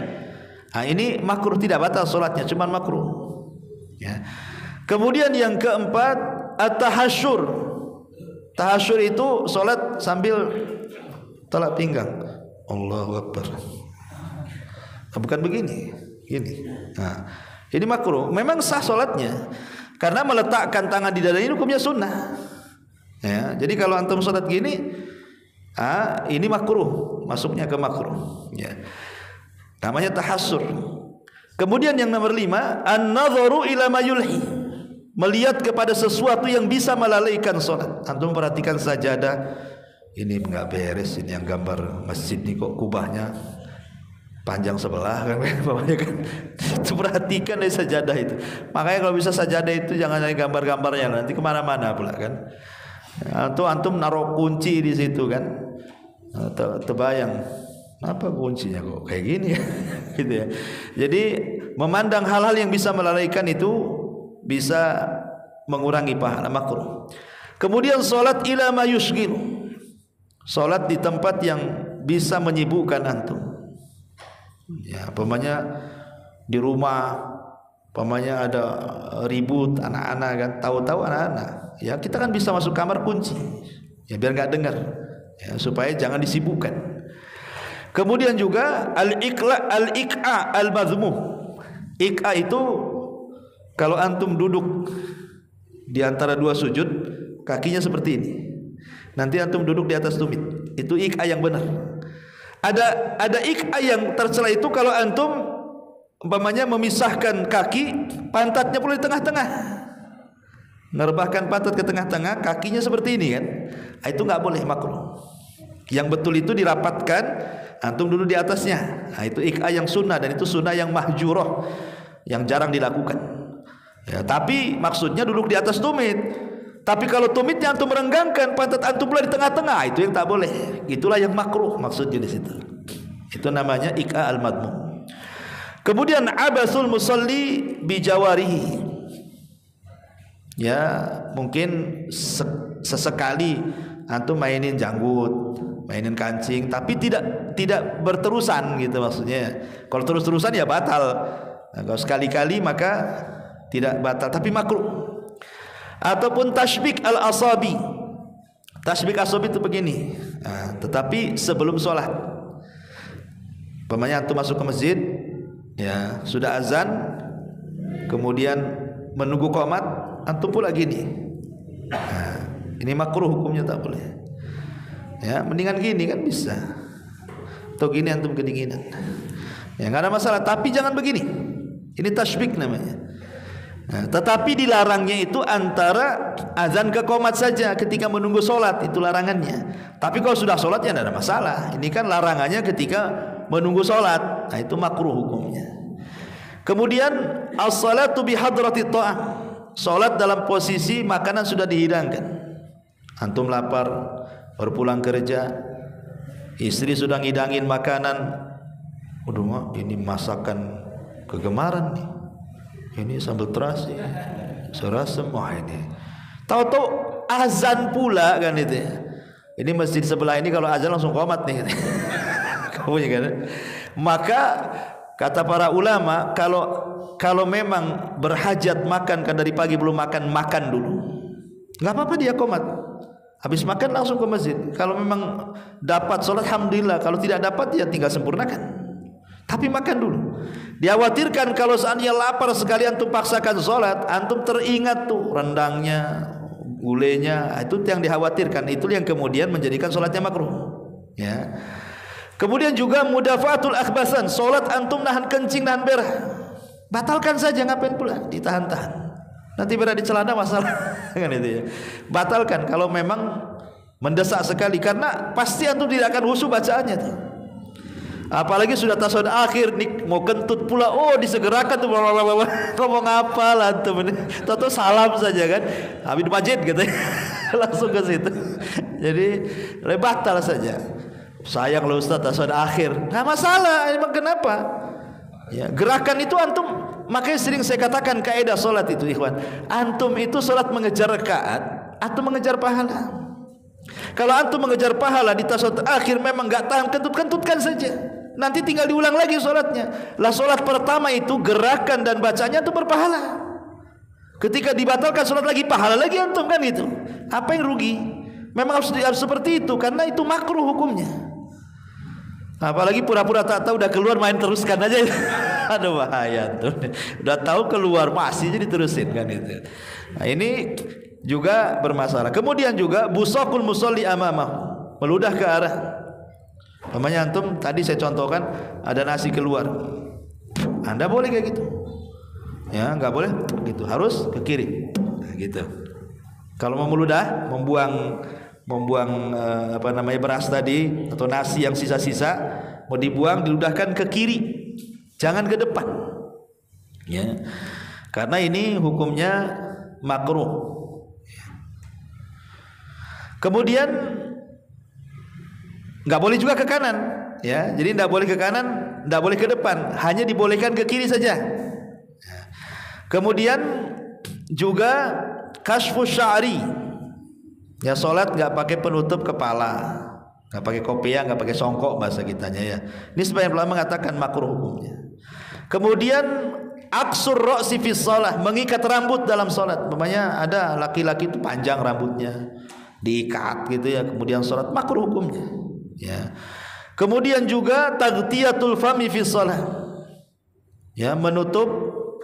Nah, ini makruh, tidak batal salatnya, cuman makruh. Ya. Kemudian yang keempat, at-tahasyur. Tahasyur itu salat sambil tolak pinggang. Allahu Akbar. Nah, bukan begini, gini. Nah, ini makruh. Memang sah salatnya karena meletakkan tangan di dada ini hukumnya sunnah. Ya, jadi kalau antum salat gini, ini makruh, masuknya ke makruh. Ya. Namanya tahassur. Kemudian yang nomor 5, an-nadharu ila ma yulhi. Melihat kepada sesuatu yang bisa melalaikan salat. Antum perhatikan sajadah, ini enggak beres, ini yang gambar masjid ini kok kubahnya panjang sebelah kan, itu perhatikan dari sajadah itu. Makanya kalau bisa sajadah itu jangan ada gambar-gambarnya, nanti kemana-mana pula kan. Atau antum naruh kunci di situ kan, terbayang apa kuncinya kok kayak gini ya, gitu ya. Jadi memandang hal-hal yang bisa melalaikan itu bisa mengurangi pahala, makruh. Kemudian salat ila ma yushghil, salat di tempat yang bisa menyibukkan antum. Ya, umpamanya di rumah, umpamanya ada ribut anak-anak kan, tahu-tahu anak-anak, ya kita kan bisa masuk kamar kunci, ya biar nggak dengar, ya, supaya jangan disibukkan. Kemudian juga al-iqa al-mazmum. Iqa itu kalau antum duduk di antara dua sujud, kakinya seperti ini. Nanti antum duduk di atas tumit. Itu iqa yang benar. Ada iqa yang tercela itu kalau antum umpamanya memisahkan kaki, pantatnya pula di tengah-tengah. Merebahkan pantat ke tengah-tengah, kakinya seperti ini kan. Itu enggak boleh, makruh. Yang betul itu dirapatkan, antum duduk di atasnya. Nah, itu iqa yang sunnah, dan itu sunnah yang mahjurah, yang jarang dilakukan. Ya, tapi maksudnya duduk di atas tumit. Tapi kalau tumitnya antum merenggangkan, pantat antum pula di tengah-tengah, itu yang tak boleh. Itulah yang makruh maksudnya di situ. Itu namanya iqa al-madmum. Kemudian abasul musalli bi jawarihi. Ya, mungkin sesekali antum mainin janggut, mainin kancing, tapi tidak berterusan gitu maksudnya. Kalau terus-terusan ya batal. Nah, kalau sekali-kali maka tidak batal, tapi makruh. Ataupun tasbik al-asabi. Tasbik asabi itu begini. Nah, tetapi sebelum sholat. Umpamanya antum masuk ke masjid, ya sudah azan, kemudian menunggu qomat, antum pula gini. Nah, ini makruh hukumnya, tak boleh. Ya, mendingan gini kan bisa. Atau gini antum kedinginan. Ya, enggak ada masalah, tapi jangan begini. Ini tasbik namanya. Nah, tetapi dilarangnya itu antara azan ke qomat saja ketika menunggu sholat, itu larangannya. Tapi kalau sudah sholat ya tidak ada masalah. Ini kan larangannya ketika menunggu sholat. Nah, itu makruh hukumnya. Kemudian as-salatu bihadrati ta'am, sholat dalam posisi makanan sudah dihidangkan. Antum lapar, baru pulang kerja, istri sudah ngidangin makanan. Waduh, ini masakan kegemaran nih. Ini sambal terasi, serasem, wah ini. Tahu-tahu azan pula kan itu ya. Ini masjid sebelah ini kalau azan langsung qomat nih. Kamu kan? Maka kata para ulama, kalau memang berhajat makan kan dari pagi belum makan dulu. Enggak apa-apa dia qomat. Habis makan langsung ke masjid. Kalau memang dapat sholat alhamdulillah, kalau tidak dapat ya tinggal sempurnakan. Tapi makan dulu. Dikhawatirkan kalau seandainya lapar sekali antum paksakan sholat, antum teringat tuh rendangnya, gulenya, itu yang dikhawatirkan. Itu yang kemudian menjadikan sholatnya makruh. Ya. Kemudian juga mudafaatul akhbasan, sholat antum nahan kencing, nahan berah, batalkan saja, ngapain pula ditahan-tahan. Nanti berada di celana masalah kan itu ya. Batalkan kalau memang mendesak sekali, karena pasti antum tidak akan khusyuk bacaannya tuh. Apalagi sudah tasawuf akhir nih, mau kentut pula, oh disegerakan tuh, ngomong apa lah antum ini, tahu salam saja kan, habis masjid gitu langsung ke situ. Jadi batal saja. Sayang loh Ustaz, tasawuf akhir, nggak masalah, emang kenapa? Ya, gerakan itu antum, makanya sering saya katakan kaidah solat itu ikhwan, antum itu solat mengejar rakaat atau mengejar pahala. Kalau antum mengejar pahala di tasawuf akhir memang nggak tahan, kentutkan saja, nanti tinggal diulang lagi solatnya. Lah solat pertama itu gerakan dan bacanya itu berpahala. Ketika dibatalkan solat lagi pahala lagi antum kan gitu. Apa yang rugi? Memang harus seperti itu karena itu makruh hukumnya. Apalagi pura-pura tak tahu, udah keluar main teruskan aja. Aduh bahaya tuh. Udah tahu keluar masih jadi terusin kan itu. Nah, ini juga bermasalah. Kemudian juga busaqul musolli amamah, meludah ke arah. Namanya antum tadi saya contohkan ada nasi keluar. Anda boleh kayak gitu. Ya, enggak boleh gitu. Harus ke kiri. Nah, gitu. Kalau mau meludah, membuang beras tadi atau nasi yang sisa-sisa mau dibuang, diludahkan ke kiri, jangan ke depan. Ya. Karena ini hukumnya makruh. Kemudian nggak boleh juga ke kanan, ya. Jadi nggak boleh ke kanan, nggak boleh ke depan, hanya dibolehkan ke kiri saja. Kemudian juga kasfus sya'ri. Ya, sholat nggak pakai penutup kepala, nggak pakai kopiah, nggak pakai songkok bahasa kitanya ya. Ini sebagian ulama mengatakan makruh hukumnya. Kemudian aksur ra'si fi shalah, mengikat rambut dalam sholat. Umpamanya ada laki-laki itu panjang rambutnya, diikat gitu ya, kemudian sholat, makruh hukumnya. Ya. Kemudian juga taghtiyatul fami fi shalah. Ya, menutup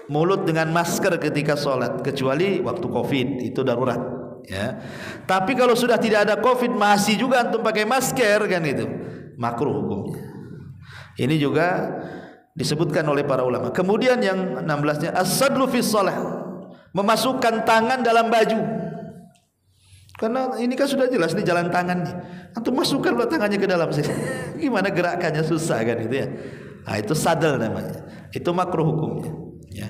mulut dengan masker ketika sholat, kecuali waktu Covid itu darurat. Ya, tapi kalau sudah tidak ada Covid masih juga antum pakai masker kan itu makruh hukumnya. Ini juga disebutkan oleh para ulama. Kemudian yang 16-nya as-sadlu fi shalah, memasukkan tangan dalam baju. Karena ini kan sudah jelas nih jalan tangannya, antum masukkan tangannya ke dalam sini. Gimana gerakannya, susah kan itu ya. Nah, itu sadel namanya. Itu makruh hukumnya. Ya.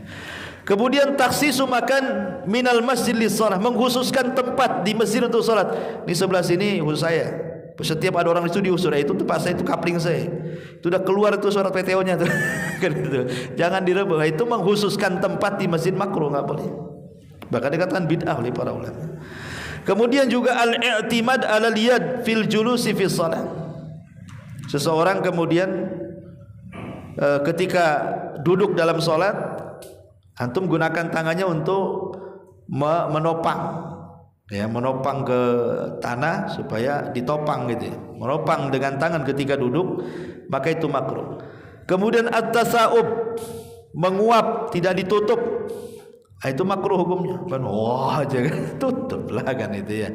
Kemudian taksisu makan minal masjid lis shalah, mengkhususkan tempat di masjid untuk salat. Di sebelah sini khusus saya. Setiap ada orang itu diusur, itu tempat saya, itu kapling saya. Itu udah keluar itu surat PTO-nya tuh. Kan itu. Jangan direbut. Itu mengkhususkan tempat di masjid makruh, enggak boleh. Bahkan dikatakan bid'ah oleh para ulama. Kemudian juga al-i'timad 'alal yad fil julusi fi shalah. Seseorang kemudian ketika duduk dalam salat, antum gunakan tangannya untuk menopang, ya, menopang ke tanah supaya ditopang gitu ya. Menopang dengan tangan ketika duduk, maka itu makruh. Kemudian at-tasa'ub, menguap tidak ditutup, nah, itu makruh hukumnya. Wah, jangan tutup lah kan itu ya.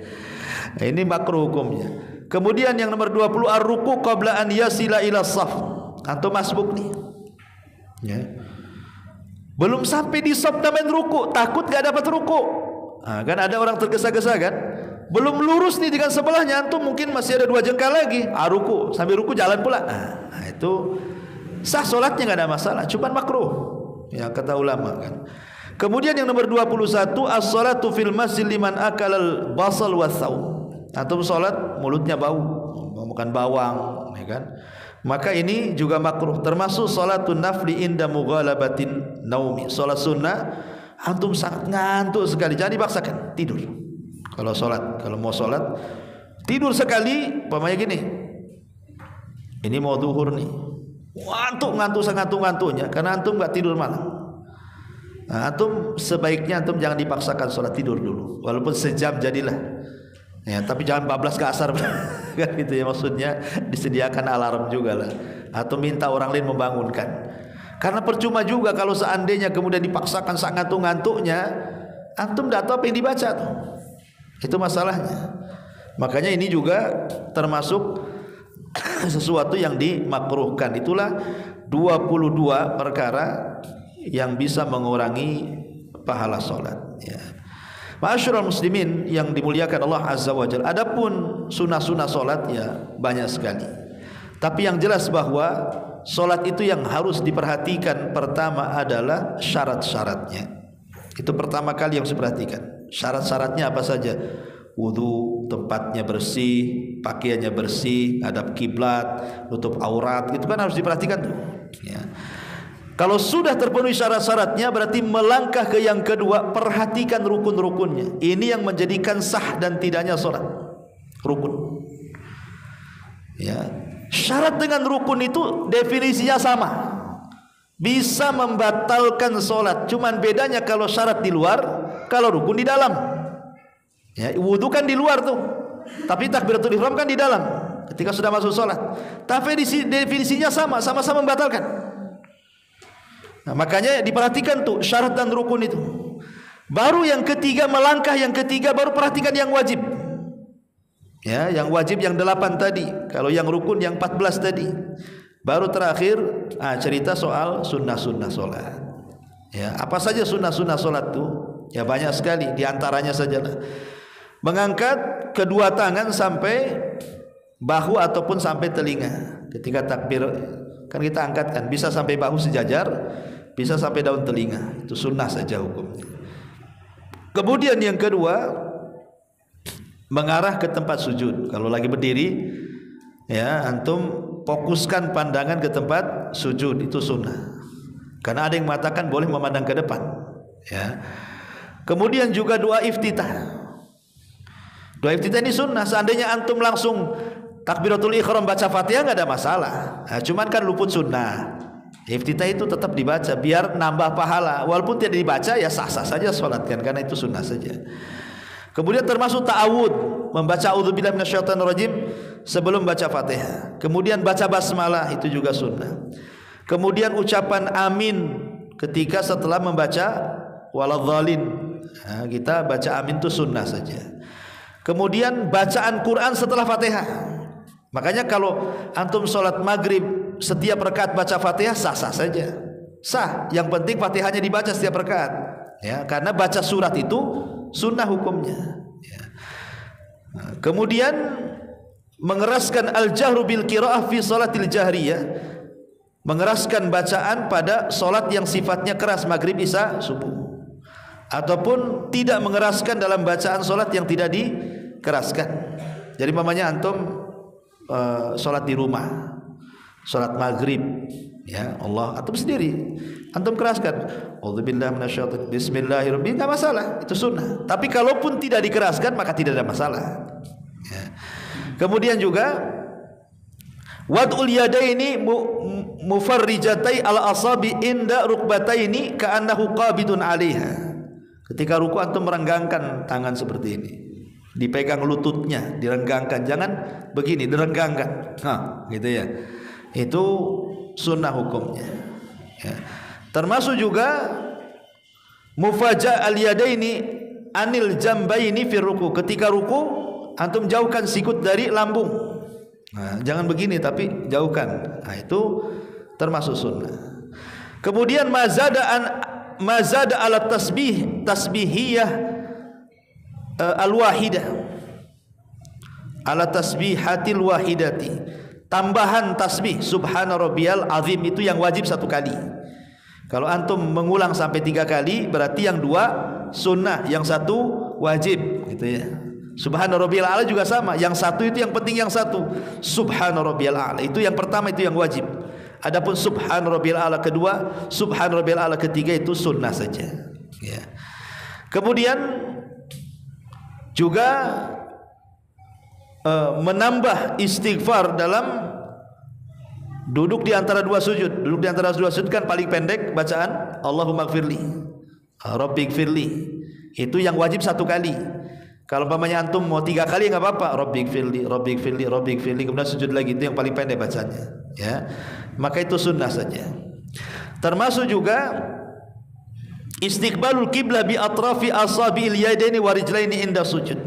Nah, ini makruh hukumnya. Kemudian yang nomor 20 ar-ruku' qabla an yasila ila shaf. Antum masbuk nih. Ya. Belum sampai di sop namanya ruku, takut gak dapat ruku. Nah, kan ada orang tergesa-gesa kan, belum lurus nih dengan sebelahnya, antum mungkin masih ada 2 jengkal lagi, ruku, sambil ruku jalan pula. Nah, itu sah solatnya nggak ada masalah, cuman makruh. Ya kata ulama kan. Kemudian yang nomor 21, as-salatu fil masjid liman akalal basal wasaum. Antum salat mulutnya bau, makan bawang, ya kan? Maka ini juga makruh. Termasuk salatun nafli inda mughalabatin naumi. Salat sunnah antum sangat ngantuk sekali, jangan dipaksakan, tidur. Kalau salat, kalau mau salat tidur sekali, umpamanya gini. Ini mau zuhur nih. Ngantuk sengantuk-ngantuknya karena antum enggak tidur malam. Nah, antum sebaiknya antum jangan dipaksakan sholat tidur dulu, walaupun sejam jadilah. Ya, tapi jangan bablas ke asar kan gitu ya, maksudnya disediakan alarm juga lah, atau minta orang lain membangunkan. Karena percuma juga kalau seandainya kemudian dipaksakan sangat ngantuk-ngantuknya, antum enggak tahu apa yang dibaca tuh. Itu masalahnya. Makanya ini juga termasuk sesuatu yang dimakruhkan. Itulah 22 perkara yang bisa mengurangi pahala salat ya. Ma'asyiral muslimin yang dimuliakan Allah Azza wa Jalla. Adapun sunah-sunah salat ya banyak sekali. Tapi yang jelas bahwa salat itu yang harus diperhatikan pertama adalah syarat-syaratnya. Itu pertama kali yang harus diperhatikan. Syarat-syaratnya apa saja? Wudu, tempatnya bersih, pakaiannya bersih, hadap kiblat, tutup aurat, itu kan harus diperhatikan tuh. Ya. Kalau sudah terpenuhi syarat-syaratnya, berarti melangkah ke yang kedua, perhatikan rukun-rukunnya. Ini yang menjadikan sah dan tidaknya sholat. Rukun. Ya. Syarat dengan rukun itu definisinya sama. Bisa membatalkan sholat. Cuman bedanya kalau syarat di luar, kalau rukun di dalam. Ya, wudu kan di luar tuh, tapi takbiratul ihram kan di dalam ketika sudah masuk sholat. Tapi definisinya sama, sama-sama membatalkan. Nah, makanya diperhatikan tuh syarat dan rukun itu. Baru yang ketiga, melangkah yang ketiga, baru perhatikan yang wajib. Ya, yang wajib yang 8 tadi. Kalau yang rukun yang 14 tadi. Baru terakhir cerita soal sunnah-sunnah sholat. Ya, apa saja sunnah-sunnah sholat tuh? Ya banyak sekali. Di antaranya sajalah mengangkat kedua tangan sampai bahu ataupun sampai telinga ketika takbir, kan kita angkat kan, bisa sampai bahu sejajar, bisa sampai daun telinga, itu sunnah saja hukumnya. Kemudian yang kedua, mengarah ke tempat sujud. Kalau lagi berdiri ya, antum fokuskan pandangan ke tempat sujud, itu sunnah. Karena ada yang mengatakan boleh memandang ke depan ya. Kemudian juga doa iftitah. Doa iftitah ini sunnah. Seandainya antum langsung takbiratul ihram baca Fatihah enggak ada masalah. Nah, cuman kan luput sunnah. Iftitah itu tetap dibaca biar nambah pahala. Walaupun tidak dibaca ya sah-sah saja salat kan, karena itu sunnah saja. Kemudian termasuk ta'awud, membaca a'udzubillahi minasyaitonir rajim sebelum baca Fatihah. Kemudian baca basmalah, itu juga sunnah. Kemudian ucapan amin ketika setelah membaca waladhdallin. Nah, kita baca amin itu sunnah saja. Kemudian bacaan Quran setelah Fatihah. Makanya kalau antum sholat maghrib setiap rakaat baca Fatihah sah-sah saja. Sah. Yang penting Fatihahnya dibaca setiap rakaat. Ya, karena baca surat itu sunnah hukumnya. Ya. Nah, kemudian mengeraskan al-jahru bil qiraah fi salatil jahriyah. Mengeraskan bacaan pada solat yang sifatnya keras, maghrib, isya, subuh. Ataupun tidak mengeraskan dalam bacaan solat yang tidak dikeraskan. Jadi mamanya antum solat di rumah, solat maghrib, ya Allah, antum sendiri, antum keraskan, A'udzubillahi minasyaitonir, Bismillahirrahmanirrahim, tidak masalah, itu sunnah. Tapi kalaupun tidak dikeraskan maka tidak ada masalah. Ya. Kemudian juga wad'ul yadaini mufarrijatai al-asabi inda rukbataini ka'annahu qabidun 'alaiha. Ketika ruku antum merenggangkan tangan seperti ini, dipegang lututnya, direnggangkan, jangan begini, direnggangkan. Nah, gitu ya. Itu sunnah hukumnya. Ya. Termasuk juga mufaja al-yadaini anil jambaini fi ruku. Ketika ruku antum jauhkan sikut dari lambung. Nah, jangan begini tapi jauhkan. Nah, itu termasuk sunnah. Kemudian mazada mazada ala tasbihiyah al-wahidah, ala tasbihatil wahidati, tambahan tasbih subhana rabbiyal azim itu yang wajib 1 kali. Kalau antum mengulang sampai 3 kali, berarti yang 2 sunnah, yang 1 wajib, gitu ya. Subhana rabbiyal a'la juga sama, yang 1 itu yang penting, yang 1 subhana rabbiyal a'la itu yang pertama, itu yang wajib. Adapun subhana rabbiyal a'la kedua, subhana rabbiyal a'la ketiga itu sunnah saja, ya. Kemudian juga menambah istighfar dalam duduk di antara 2 sujud. Duduk di antara 2 sujud kan paling pendek bacaan Allahumma gfirli, Rabbighfirli, itu yang wajib 1 kali. Kalau umpamanya antum mau 3 kali enggak apa-apa, Rabbighfirli, Rabbighfirli, Rabbighfirli, kemudian sujud lagi, itu yang paling pendek bacanya, ya. Maka itu sunnah saja. Termasuk juga istiqbalul qiblah bi atrafi asabi'il yadaini wa rijlaini inda sujud.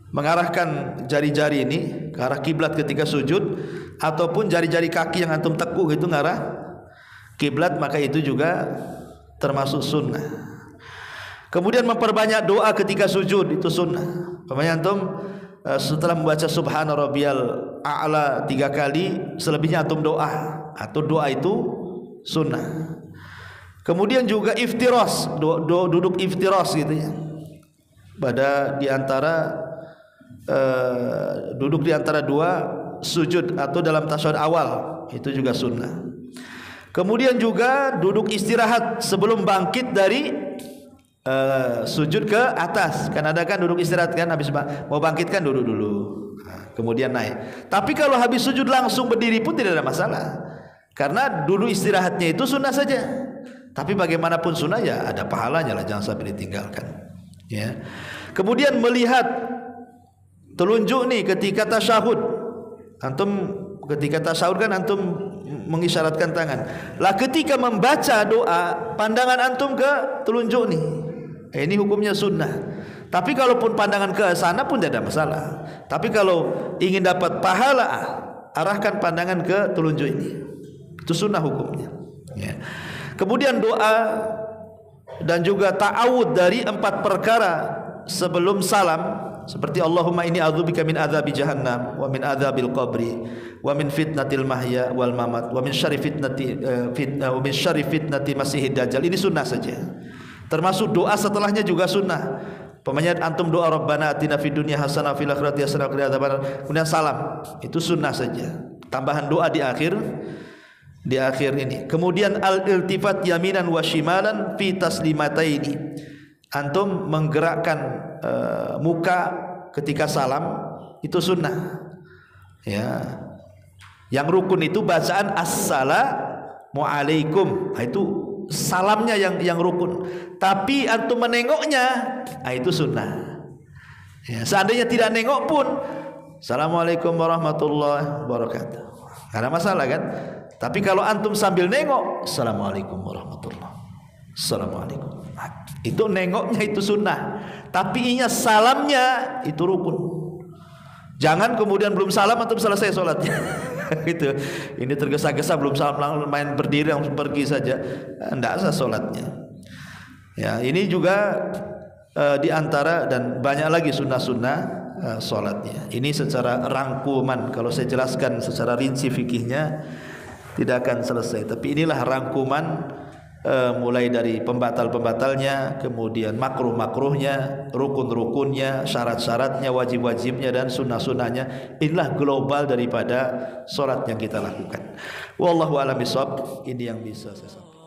Mengarahkan jari-jari ini ke arah kiblat ketika sujud, ataupun jari-jari kaki yang antum tekuk itu ngarah kiblat, maka itu juga termasuk sunnah. Kemudian memperbanyak doa ketika sujud, itu sunnah. Umpamanya antum setelah membaca subhana rabbiyal a'la 3 kali, selebihnya antum doa, atau doa itu sunnah. Kemudian juga iftiras, duduk iftiras gitu ya. Pada di antara duduk di antara 2 sujud atau dalam tasyahud awal, itu juga sunnah. Kemudian juga duduk istirahat sebelum bangkit dari sujud ke atas. Kan ada kan duduk istirahat kan, habis mau bangkit kan duduk dulu, kemudian naik. Tapi kalau habis sujud langsung berdiri pun tidak ada masalah, karena duduk istirahatnya itu sunnah saja. Tapi bagaimanapun sunnah ya ada pahalanya lah, jangan sampai ditinggalkan, ya. Kemudian melihat telunjuk nih ketika tasyahud. Antum ketika tasyahud kan antum mengisyaratkan tangan. Lah ketika membaca doa, pandangan antum ke telunjuk nih. Ini hukumnya sunnah. Tapi kalaupun pandangan ke sana pun tidak ada masalah. Tapi kalau ingin dapat pahala, arahkan pandangan ke telunjuk ini. Itu sunnah hukumnya, ya. Kemudian doa dan juga ta'awud dari 4 perkara sebelum salam, seperti Allahumma inni a'udzubika min adzabi jahannam wa min adzabil qabri wa min fitnatil mahya wal mamat wa min syarri fitnati masihid dajjal. Ini sunnah saja. Termasuk doa setelahnya juga sunnah. Pemanya antum doa Rabbana atina fid dunya hasanah fil akhirati hasanah wa qina adzabannar, kemudian salam, itu sunnah saja. Tambahan doa di akhir ini. Kemudian al-iltifat yaminan wa shimalan fi taslimataini. Antum menggerakkan muka ketika salam, itu sunnah, ya. Yang rukun itu bacaan assalamu alaikum, itu salamnya yang rukun. Tapi antum menengoknya, itu sunnah, ya. Seandainya tidak nengok pun, assalamualaikum warahmatullahi wabarakatuh, gak ada masalah kan. Tapi kalau antum sambil nengok, assalamualaikum warahmatullahi, assalamualaikum, itu nengoknya itu sunnah. Tapi ingat salamnya itu rukun. Jangan kemudian belum salam antum selesai sholatnya. Gitu. Ini tergesa-gesa belum salam main berdiri langsung pergi saja, tidak sah sholatnya. Ya, ini juga di antara dan banyak lagi sunnah-sunnah sholatnya. Ini secara rangkuman. Kalau saya jelaskan secara rinci fikihnya tidak akan selesai. Tapi inilah rangkuman mulai dari pembatal-pembatalnya, kemudian makruh-makruhnya, rukun-rukunnya, syarat-syaratnya, wajib-wajibnya, dan sunnah-sunnahnya. Inilah global daripada sholat yang kita lakukan. Wallahu a'lam bishawab. Ini yang bisa saya sampaikan.